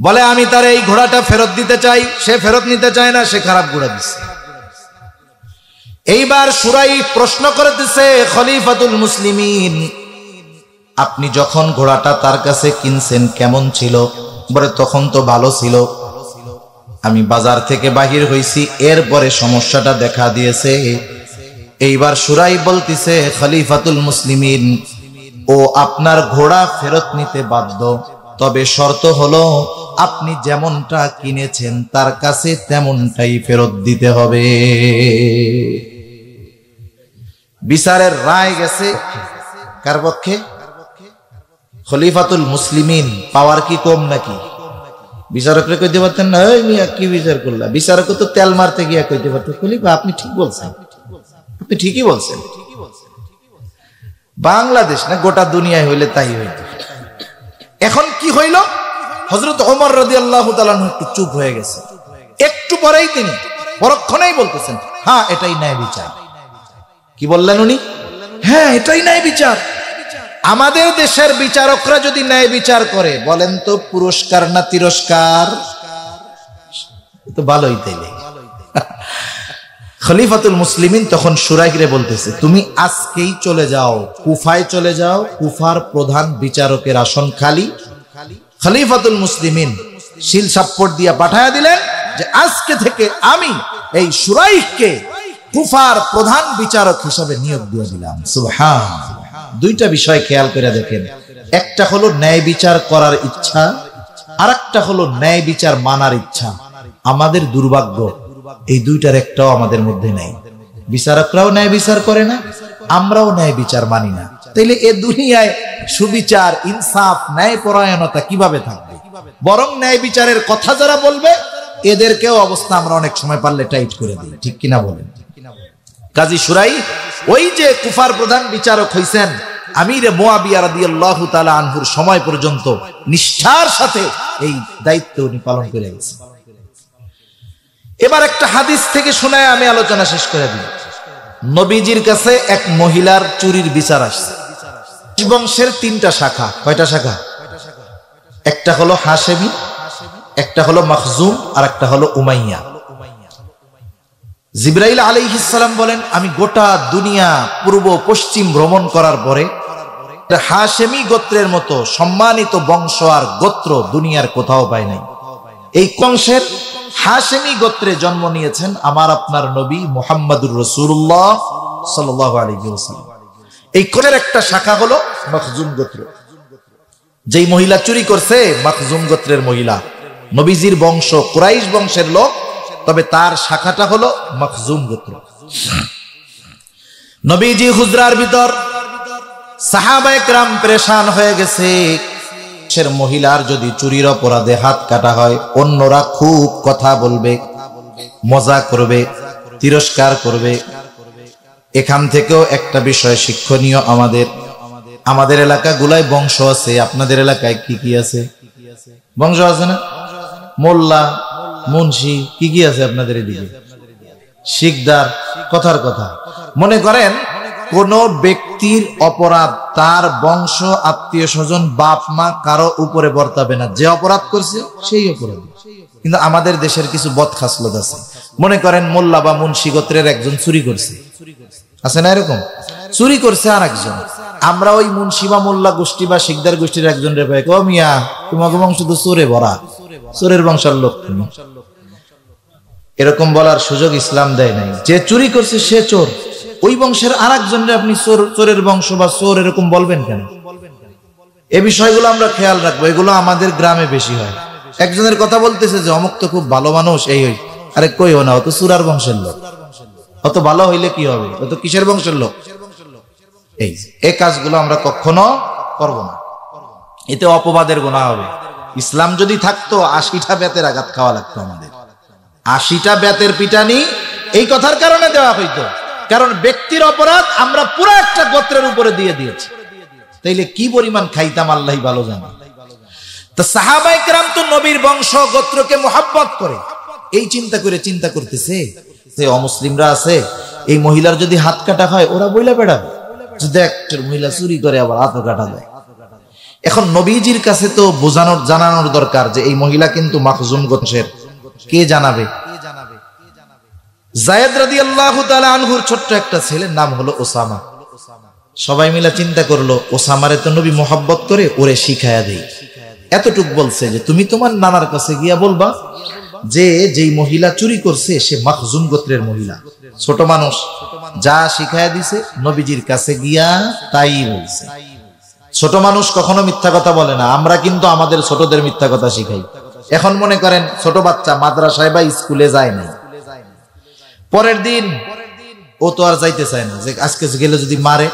বলে আমি তার এই ঘোড়াটা ফেরত দিতে চাই। সে ফেরত নিতে চায় না, সে খারাপ ঘোড়া দিচ্ছে। এইবার শুরাইহ প্রশ্ন করতেছে খলিফাতুল মুসলিমিন আপনি যখন ঘোড়াটা তার কাছে কিনছেন কেমন ছিল? বলে তখন তো ভালো ছিল, আমি বাজার থেকে বাহির হইছি, এরপরে সমস্যাটা দেখা দিয়েছে। এইবার শুরাইহ বলতেছে খলিফাতুল মুসলিমিন ও আপনার ঘোড়া ফেরত নিতে বাধ্য, তবে শর্ত হলো আপনি যেমনটা কিনেছেন তার কাছে তেমনটাই ফেরত দিতে হবে। বিচারের রায় গেছে কার পক্ষে? খলিফাতুল মুসলিমিন। পাওয়ার কি কম নাকি? বিচারকরা কইতে পারতেন না ওই মিয়া কি বিচার করলা? বিচারক তো তেল মারতে গিয়া কইতে পারত খলিফা আপনি ঠিক বলছেন, আপনি ঠিকই বলছেন। বাংলাদেশ না গোটা দুনিয়ায় হইলে তাই হইত। এখন কি হইল? হযরত ওমর রাদিয়াল্লাহু তাআলা একটু চুপ হয়ে গেছে। একটু পরেই তিনি পরক্ষণেই বলতেছেন হ্যাঁ এটাই ন্যায় বিচার। কি বললেন উনি? হ্যাঁ এটাই ন্যায় বিচার। আমাদের দেশের বিচারকরা যদি ন্যায় বিচার করে বলেন তো পুরস্কার না তিরস্কার? তো ভালোই তাইলে। খলিফাতুল মুসলিমিন তখন শুরাইহরে বলতেছে তুমি আজকেই চলে যাও, কুফায় চলে যাও, কুফার প্রধান বিচারকের আসন খালি। খলিফাতুল মুসলিমিন শিল সাপ্পট দিয়া পাঠায়া দিলেন যে আজকে থেকে আমি এই শুরাইহকে কুফার প্রধান বিচারক হিসেবে নিয়োগ দিয়ে দিলাম। সুবহানাল্লাহ। দুইটা বিষয় খেয়াল করে দেখেন, একটা হলো ন্যায় বিচার করার ইচ্ছা, আর একটা হলো ন্যায় বিচার মানার ইচ্ছা। আমাদের দুর্ভাগ্য এই দুইটার একটাও আমাদের মধ্যে নাই। বিচারকরাও ন্যায় বিচার করে না, আমরাও ন্যায় বিচার মানি না। তাইলে এ দুনিয়ায় সুবিচার, ইনসাফ, ন্যায় পরায়ণতা কিভাবে থাকবে? বরং ন্যায় বিচারের কথা যারা বলবে এদেরকেও অবস্থা আমরা অনেক সময় পারলে টাইট করে দিই, ঠিক কিনা বলেন? কাজী শুরাইহ ওই যে কুফার প্রধান বিচারক হইছেন আমিরে মুয়াবিয়া রাদিয়াল্লাহু তাআলা আনহুর সময় পর্যন্ত নিষ্ঠার সাথে এই দায়িত্ব উনি পালন করে গেছেন। এবার একটা হাদিস থেকে শোনায় আমি আলোচনা শেষ করে দিই। নবীজির কাছে এক মহিলার চুরির বিচার আসছে। বংশের তিনটা শাখা। কয়টা শাখা? একটা হলো হাশেমি, একটা হলো মখজুম, আর একটা হলো উমাইয়া। জিবরাইল আলাইহিস সালাম বলেন আমি গোটা দুনিয়া পূর্ব পশ্চিম ভ্রমণ করার পরে হাশেমি গোত্রের মতো সম্মানিত বংশ আর গোত্র দুনিয়ার কোথাও পাই নাই। এই বংশের হাশেমি গোত্রে জন্ম নিয়েছেন আমার আপনার নবী মুহাম্মদুর রাসূলুল্লাহ সাল্লাল্লাহু আলাইহি ওয়াসাল্লাম। এই কোরের একটা শাখা হলো মখজুম গোত্র। যেই মহিলা চুরি করছে মখজুম গোত্রের মহিলা, নবীজির বংশ কুরাইশ বংশের লোক, তবে তার শাখাটা হলো মখজুম গোত্র। নবীজি হুজরার ভিতর সাহাবায়ে কেরাম পেরেশান হয়ে গেছে। সে মহিলার যদি চুরির অপরাধে হাত কাটা হয় অন্যরা খুব কথা বলবে, মজা করবে, তিরস্কার করবে। এখান থেকেও একটা বিষয় শিক্ষণীয়, আমাদের এলাকাগুলায় বংশ আছে। আপনাদের এলাকায় কি কি আছে? বংশ আছে না? মোল্লা, মুন্সি, কি কি আছে আপনাদের এদিকে? শিকদার। কথার কথা মনে করেন কোন ব্যক্তির অপরাধ তার বংশ আত্মীয় স্বজন বাপ মা কারো উপরে বর্তাবে না, যে অপরাধ করছে সেই অপরাধ। কিন্তু আমাদের দেশের কিছু বদখাসলত আছে, মনে করেন মোল্লা বা মুন্সি গোত্রের একজন চুরি করছে, আছে না এরকম, চুরি করছে আর একজন, আমরা ওই মুন্সি বা মোল্লা গোষ্ঠী বা শিকদার গোষ্ঠীর একজন রে ভাই, ও মিয়া তোমাকে বংশ তো চোরে ভরা, চোরের বংশের লোক তুমি, এরকম বলার সুযোগ ইসলাম দেয় নাই। যে চুরি করছে সে চোর, ওই বংশের আর একজনরে আপনি চোরের বংশ বা চোর এরকম বলবেন কেন? এই বিষয়গুলো আমরা খেয়াল রাখবো, এগুলো আমাদের গ্রামে বেশি হয়। একজনের কথা বলতেছে যে অমুক তো খুব ভালো মানুষ, এই হই, আরে কইও না, অত চুরার বংশের লোক, অত ভালো হইলে কি হবে, অত কিসের বংশের লোক? এই কাজগুলো আমরা কখনো করব না, এতে অপবাদের গুনাহ হবে। ইসলাম যদি থাকতো 80টা বেতের আঘাত খাওয়া লাগতো আমাদের, 80টা বেতের পিটানি এই কথার কারণে দেওয়া হইতো, কারণ ব্যক্তির অপরাধ আমরা পুরো একটা গোত্রের উপরে দিয়ে দিয়েছি, তাইলে কি পরিমাণ খাইতাম আল্লাহই ভালো জানে। তো সাহাবায়ে কেরাম তো নবীর বংশ গোত্রকে মুহাব্বত করে, এই চিন্তা করতেছে যে অমুসলিমরা আছে, এই মহিলার যদি হাত কাটা হয় ওরা বইলা বেড়াবে, যদি একটা মহিলা চুরি করে আবার হাতও কাটা দেয়। এখন নবীজির কাছে তো জানানোর দরকার যে এই মহিলা কিন্তু মাখজুম গোত্রের, কে জানাবে? যায়েদ রাদিয়াল্লাহু তাআলা আনহুর ছোট্ট একটা ছেলের নাম হলো ওসামা। সবাই মিলে চিন্তা করলো ওসামারে তো নবী মুহাব্বত করে, ওরে শিখায়া দেই। এতটুক বলছে যে তুমি তোমার নানার কাছে গিয়া বলবা যে যেই মহিলা চুরি করছে সে মাখজুম গোত্রের মহিলা। ছোট মানুষ যা শিখায়া দিছে নবীজির কাছে গিয়া তাই বলছে। ছোট মানুষ কখনো মিথ্যা কথা বলে না, আমরা কিন্তু আমাদের ছোটদের মিথ্যা কথা শিখাই। এখন মনে করেন ছোট বাচ্চা মাদ্রাসায় বা স্কুলে যায় না, পরের দিন ও তো আর যাইতে চায় না, যে আজকে গেলে যদি মারে,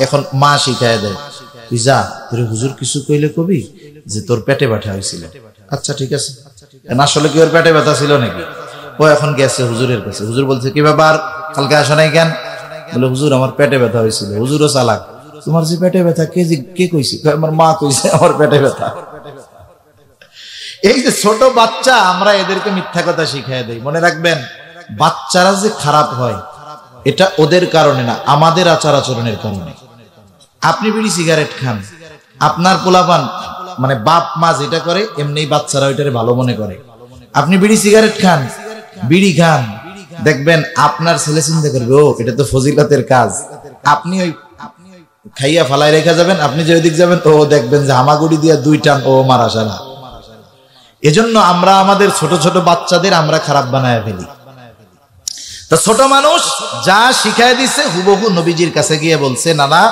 এখন মা শিখায় দেয়, তুই যা, তোর হুজুর কিছু কইলে কবি যে তোর পেটে ব্যথা হয়েছিল। আচ্ছা ঠিক আছে, আসলে কি ওর পেটে ব্যথা ছিল নাকি? ও এখন গেছে হুজুরের কাছে, হুজুর বলছে কি ব্যাপার, কালকে আসা নাই কেন? বলে হুজুর আমার পেটে ব্যথা হয়েছিল। হুজুরও চালাক, তোমার যে পেটে ব্যথা কে কইছে? আমার মা কইছে আমার পেটে ব্যথা। এই যে ছোট বাচ্চা, আমরা এদেরকে মিথ্যা কথা শিখাই দেই। মনে রাখবেন, বাচ্চারা যে খারাপ হয় এটা ওদের কারণে না, আমাদের আচার আচরণের কারণে। আপনি বিড়ি সিগারেট খান, আপনার পোলাপান মানে বাপ মা যেটা করে এমনি বাচ্চারা ওইটারে ভালো মনে করে। আপনি বিড়ি সিগারেট খান, বিড়ি খান, দেখবেন আপনার ছেলে চিন্তা করবে ও এটা তো ফজিলতের কাজ। আপনি ওই খাইয়া ফালাই রেখা যাবেন, আপনি যে ওইদিক যাবেন ও দেখবেন যে হামাগুড়ি দিয়ে 2 টান ও মারা সারা। এজন্য আমরা আমাদের ছোট ছোট বাচ্চাদের আমরা খারাপ বানায় ফেলি। তো ছোট মানুষ যা শিখায় দিছে হুবহু নবীজির কাছে গিয়ে বলছে, নানা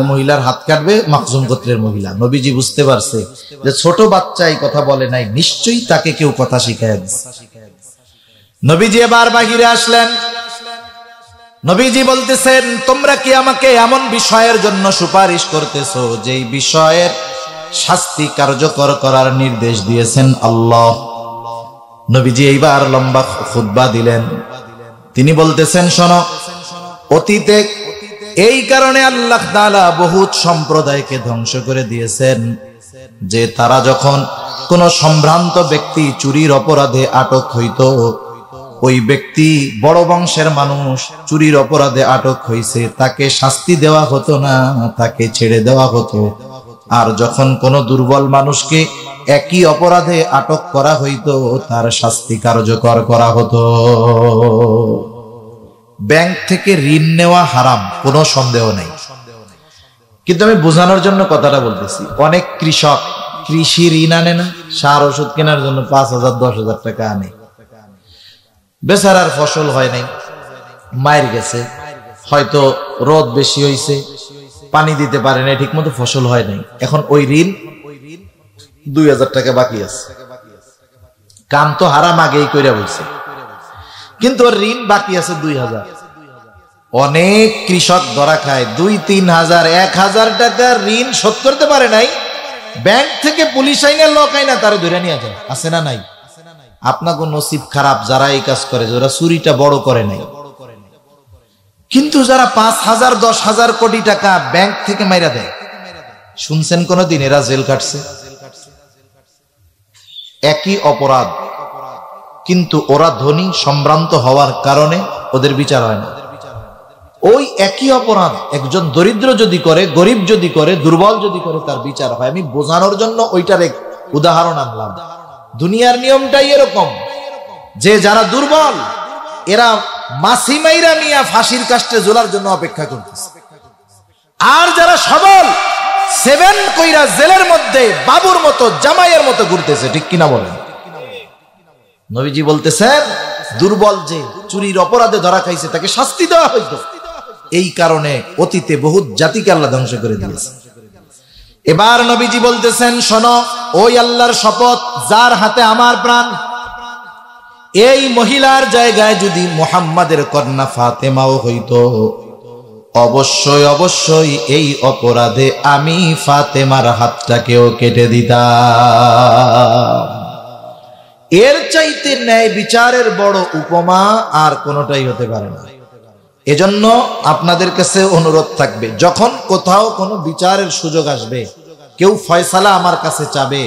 মহিলার হাত কাটবে, মাখজুম গোত্রের মহিলা। নবীজি বুঝতে পারছে যে ছোট বাচ্চা এই কথা বলে নাই, নিশ্চয়ই তাকে কেউ কথা শিখায় দিছে। নবীজি এবার বাহিরে আসলেন, নবীজি বলতেছেন, তোমরা কি আমাকে এমন বিষয়ের জন্য সুপারিশ করতেছো যেই বিষয়ের শাস্তি কার্যকর করার নির্দেশ দিয়েছেন আল্লাহ? নবীজি এইবার লম্বা খুতবা দিলেন। তিনি বলতেছেন, শোনো, অতীতে এই কারণে আল্লাহ তাআলা বহুত সম্প্রদায়কে ধ্বংস করে দিয়েছেন যে তারা যখন কোন সম্ভ্রান্ত ব্যক্তি চুরির অপরাধে আটক হইত, ওই ব্যক্তি বড় বংশের মানুষ চুরির অপরাধে আটক হইছে, তাকে শাস্তি দেওয়া হতো না, তাকে ছেড়ে দেওয়া হতো। আর যখন কোন দুর্বল মানুষকে একই অপরাধে আটক করা হইতো, তার শাস্তি কার্যকর করা হতো। ব্যাংক থেকে ঋণ নেওয়া হারাম, কোনো সন্দেহ নেই, কিন্তু আমি বোঝানোর জন্য কথাটা বলতেছি। অনেক কৃষক কৃষি ঋণ আনে না, সার ওষুধ কেনার জন্য 5,000 10,000 টাকা আনে, বেচারার ফসল হয় নাই, মায়ের গেছে, হয়তো রোদ বেশি হইছে, পানি দিতে পারে না, ঠিক মতো ফসল হয় নাই। এখন ওই ঋণ 2,000 টাকা বাকি আছে, কাম তো হারাম আগেই কইরা বলছে, কিন্তু ওর ঋণ বাকি আছে 2,000। অনেক কৃষক ধরা খায়, 2-3 হাজার 1,000 টাকার ঋণ শোধ করতে পারে নাই, ব্যাংক থেকে পুলিশ আইনা লোক আইনা তারে ধরে নিয়ে যায়। আছে না নাই? আপনাকে নসিব খারাপ যারা এই কাজ করে, যারা চুরিটা বড় করে নাই, কিন্তু যারা 5,000 10,000 কোটি টাকা ব্যাংক থেকে মাইরা দেয়, শুনছেন কোনদিন এরা জেল কাটছে? একই অপরাধ, কিন্তু ওরা ধনী সম্ভ্রান্ত হওয়ার কারণে ওদের বিচার হয় না। ওই একই অপরাধ একজন দরিদ্র যদি করে, গরিব যদি করে, দুর্বল যদি করে, তার বিচার হয়। আমি বোঝানোর জন্য ওইটার এক উদাহরণ আনলাম। দুনিয়ার নিয়মটাই এরকম যে যারা দুর্বল এরা মাসি মাইরা নিয়ে ফাঁসির কাস্টে ঝোলার জন্য অপেক্ষা করতেছে, আর যারা সবল 7 কইরা জেলের মধ্যে বাবুর মতো জামাইয়ের মতো ঘুরতেছে। ঠিক কিনা বলেন? নবীজি বলতেছেন দুর্বল যে চুরির অপরাধে ধরা খাইছে তাকে শাস্তি দেওয়া হইতো। এই কারণে অতীতে বহুত জাতিকে আল্লাহ ধ্বংস করে দিয়েছে। এবার নবীজি বলতেছেন শোনো, ওই আল্লাহর শপথ যার হাতে আমার প্রাণ, এই মহিলার জায়গায় যদি মুহাম্মাদের কন্যা ফাতেমাও হইতো, অবশ্যই অবশ্যই এই অপরাধে আমি ফাতেমার হাতটাকেও কেটে দিতাম। এর চাইতে ন্যায় বিচারের বড় উপমা আর কোনোটাই হতে পারে না। এজন্য আপনাদের কাছে অনুরোধ থাকবে, যখন কোথাও কোনো বিচারের সুযোগ আসবে, কেউ ফয়সালা আমার কাছে চাবে,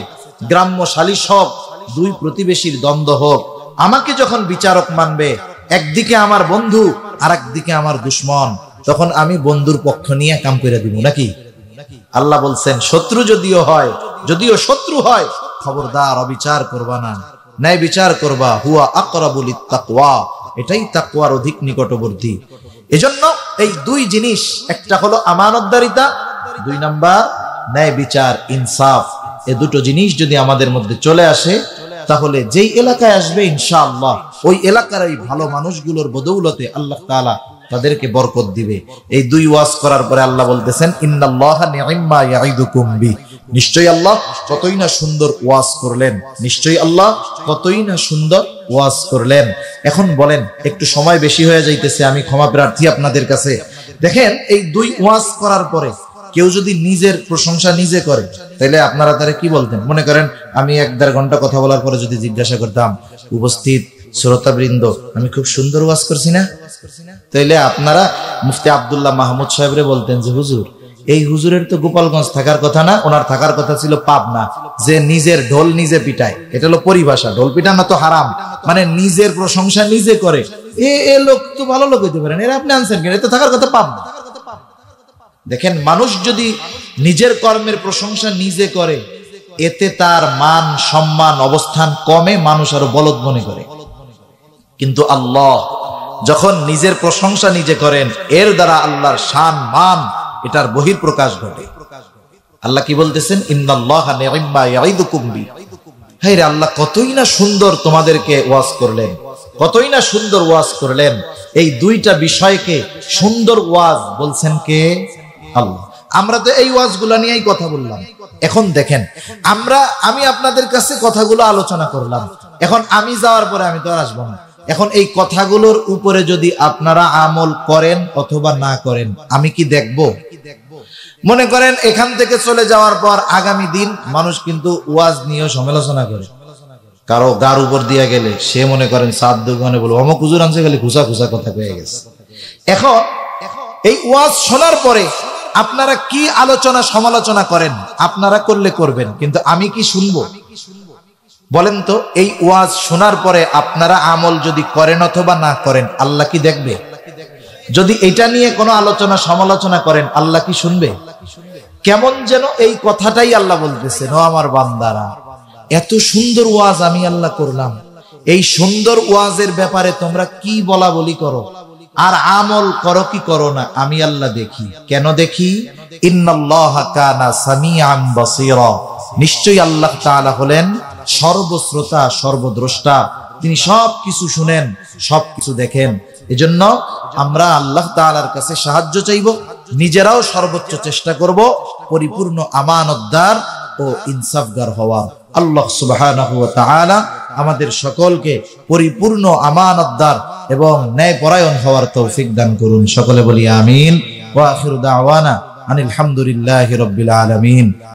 গ্রাম্য সালিশ হোক, দুই প্রতিবেশীর দ্বন্দ্ব হোক, আমাকে যখন বিচারক মানবে, একদিকে আমার বন্ধু আর একদিকে আমার দুশ্মন, তখন আমি বন্ধুর পক্ষ নিয়ে কাম করে দিব নাকি? আল্লাহ বলছেন শত্রু যদিও শত্রু হয়, খবরদার অবিচার করবা না, ন্যায় বিচার করবা। হুয়া আকরাবুল লিত্তাকওয়া, এটাই তাকওয়ার অধিক নিকটবর্তী। এজন্য এই দুই জিনিস, একটা হলো আমানতদারিতা, 2 নাম্বার ন্যায় বিচার, ইনসাফ। এই দুটো জিনিস যদি আমাদের মধ্যে চলে আসে, তাহলে যেই এলাকায় আসবে ইনশাআল্লাহ ওই এলাকার এই ভালো মানুষগুলোর বদৌলতে আল্লাহ তাআলা তাদেরকে বরকত দিবে। এই 2 ওয়াজ করার পরে আল্লাহ বলতেছেন ইন্নাল্লাহা নি'ম্মা ইয়াইদুকুম বি, নিশ্চয়ই আল্লাহ কতই না সুন্দর ওয়াজ করলেন, নিশ্চয়ই আল্লাহ কতই না সুন্দর ওয়াজ করলেন। এখন বলেন, একটু সময় বেশি হয়ে যাইতেছে, আমি ক্ষমা প্রার্থী আপনাদের কাছে। দেখেন এই 2 ওয়াজ করার পরে কেউ যদি নিজের প্রশংসা নিজে করে, তাহলে আপনারা তারা কি বলতেন? মনে করেন আমি 1-1.5 ঘন্টা কথা বলার পরে যদি জিজ্ঞাসা করতাম উপস্থিত শ্রোতাবৃন্দ, আমি খুব সুন্দর ওয়াজ করছি না, তাহলে আপনারা মুফতি আব্দুল্লাহ মাহমুদ সাহেবরে বলতেন যে হুজুর, এই হুজুরের তো গোপালগঞ্জ থাকার কথা না, ওনার থাকার কথা ছিল পাবনা, যে নিজের ঢোল নিজে পিটায়। এটা হলো পরিভাষা, ঢোল পিটানো তো হারাম, মানে নিজের প্রশংসা নিজে করে। এ লোক তো ভালো লোক হইতে পারেন, এরা আপনি আনছেন কেন? এ তো থাকার কথা পাবনা। দেখেন, মানুষ যদি নিজের কর্মের প্রশংসা নিজে করে, এতে তার মান সম্মান অবস্থান কমে, মানুষ আরো বলদ মনে করে। কিন্তু আল্লাহ যখন নিজের প্রশংসা নিজে করেন, এর দ্বারা আল্লাহর শান মান এটার বহিঃপ্রকাশ ঘটে। আল্লাহ কি বলতেছেন? ইন্নাল্লাহা নি'ম্মা ইয়াইদুকুম বি, হে রে আল্লাহ কতই না সুন্দর তোমাদেরকে ওয়াজ করলেন, কতই না সুন্দর ওয়াজ করলেন। এই 2টা বিষয়কে সুন্দর ওয়াজ বলছেন কে? আল্লাহ। আমরা তো এই ওয়াজগুলো নিয়েই কথা বললাম। এখন দেখেন, আমি আপনাদের কাছে কথাগুলো আলোচনা করলাম, এখন আমি যাওয়ার পরে আমি তো আর আসবো না। এখন এই কথাগুলোর উপরে যদি আপনারা আমল করেন অথবা না করেন, আমি কি দেখব? মনে করেন এখান থেকে চলে যাওয়ার পর আগামী দিন মানুষ কিন্তু ওয়াজ নিয়ে সমালোচনা করে। কারো গার উপর দিয়ে গেলে সে মনে করেন সাত দোকানে বলবো অমুক হুজুর আনছে, গেলে ঘুষা ঘুষা কথা পেয়ে গেছে। এখন এই ওয়াজ শোনার পরে আপনারা কি আলোচনা সমালোচনা করেন, আপনারা করলে করবেন, কিন্তু আমি কি শুনবো? বলেন তো, এই ওয়াজ শোনার পরে আপনারা আমল যদি করেন অথবা না করেন, আল্লাহ কি দেখবে? যদি এটা নিয়ে কোনো আলোচনা সমালোচনা করেন, আল্লাহ কি শুনবে? কেমন যেন এই কথাটাই আল্লাহ বলতেছেন, ও আমার বান্দারা, এত সুন্দর ওয়াজ আমি আল্লাহ করলাম, এই সুন্দর ওয়াজের ব্যাপারে তোমরা কি বলা বলি করো আর আমল করো কি করো না, আমি আল্লাহ দেখি। কেন দেখি? ইন্নাল্লাহা কানা সামিআন বাসীরা, নিশ্চয়ই আল্লাহ তাআলা হলেন সর্বশ্রোতা সর্বদ্রষ্টা, তিনি সবকিছু শুনেন, সবকিছু দেখেন। এজন্য আমরা আল্লাহ তাআলার কাছে সাহায্য চাইব, নিজেরাও সর্বোচ্চ চেষ্টা করব পরিপূর্ণ আমানতদার ও ইনসাফগার হওয়ার। আল্লাহ সুবহানাহু ওয়া তাআলা আমাদের সকলকে পরিপূর্ণ আমানতদার এবং ন্যায়পরায়ণ হওয়ার তৌফিক দান করুন। সকলে বলি আমিন। ওয়া আখিরু দাওয়ানা আনিল হামদুলিল্লাহি রাব্বিল আলামিন।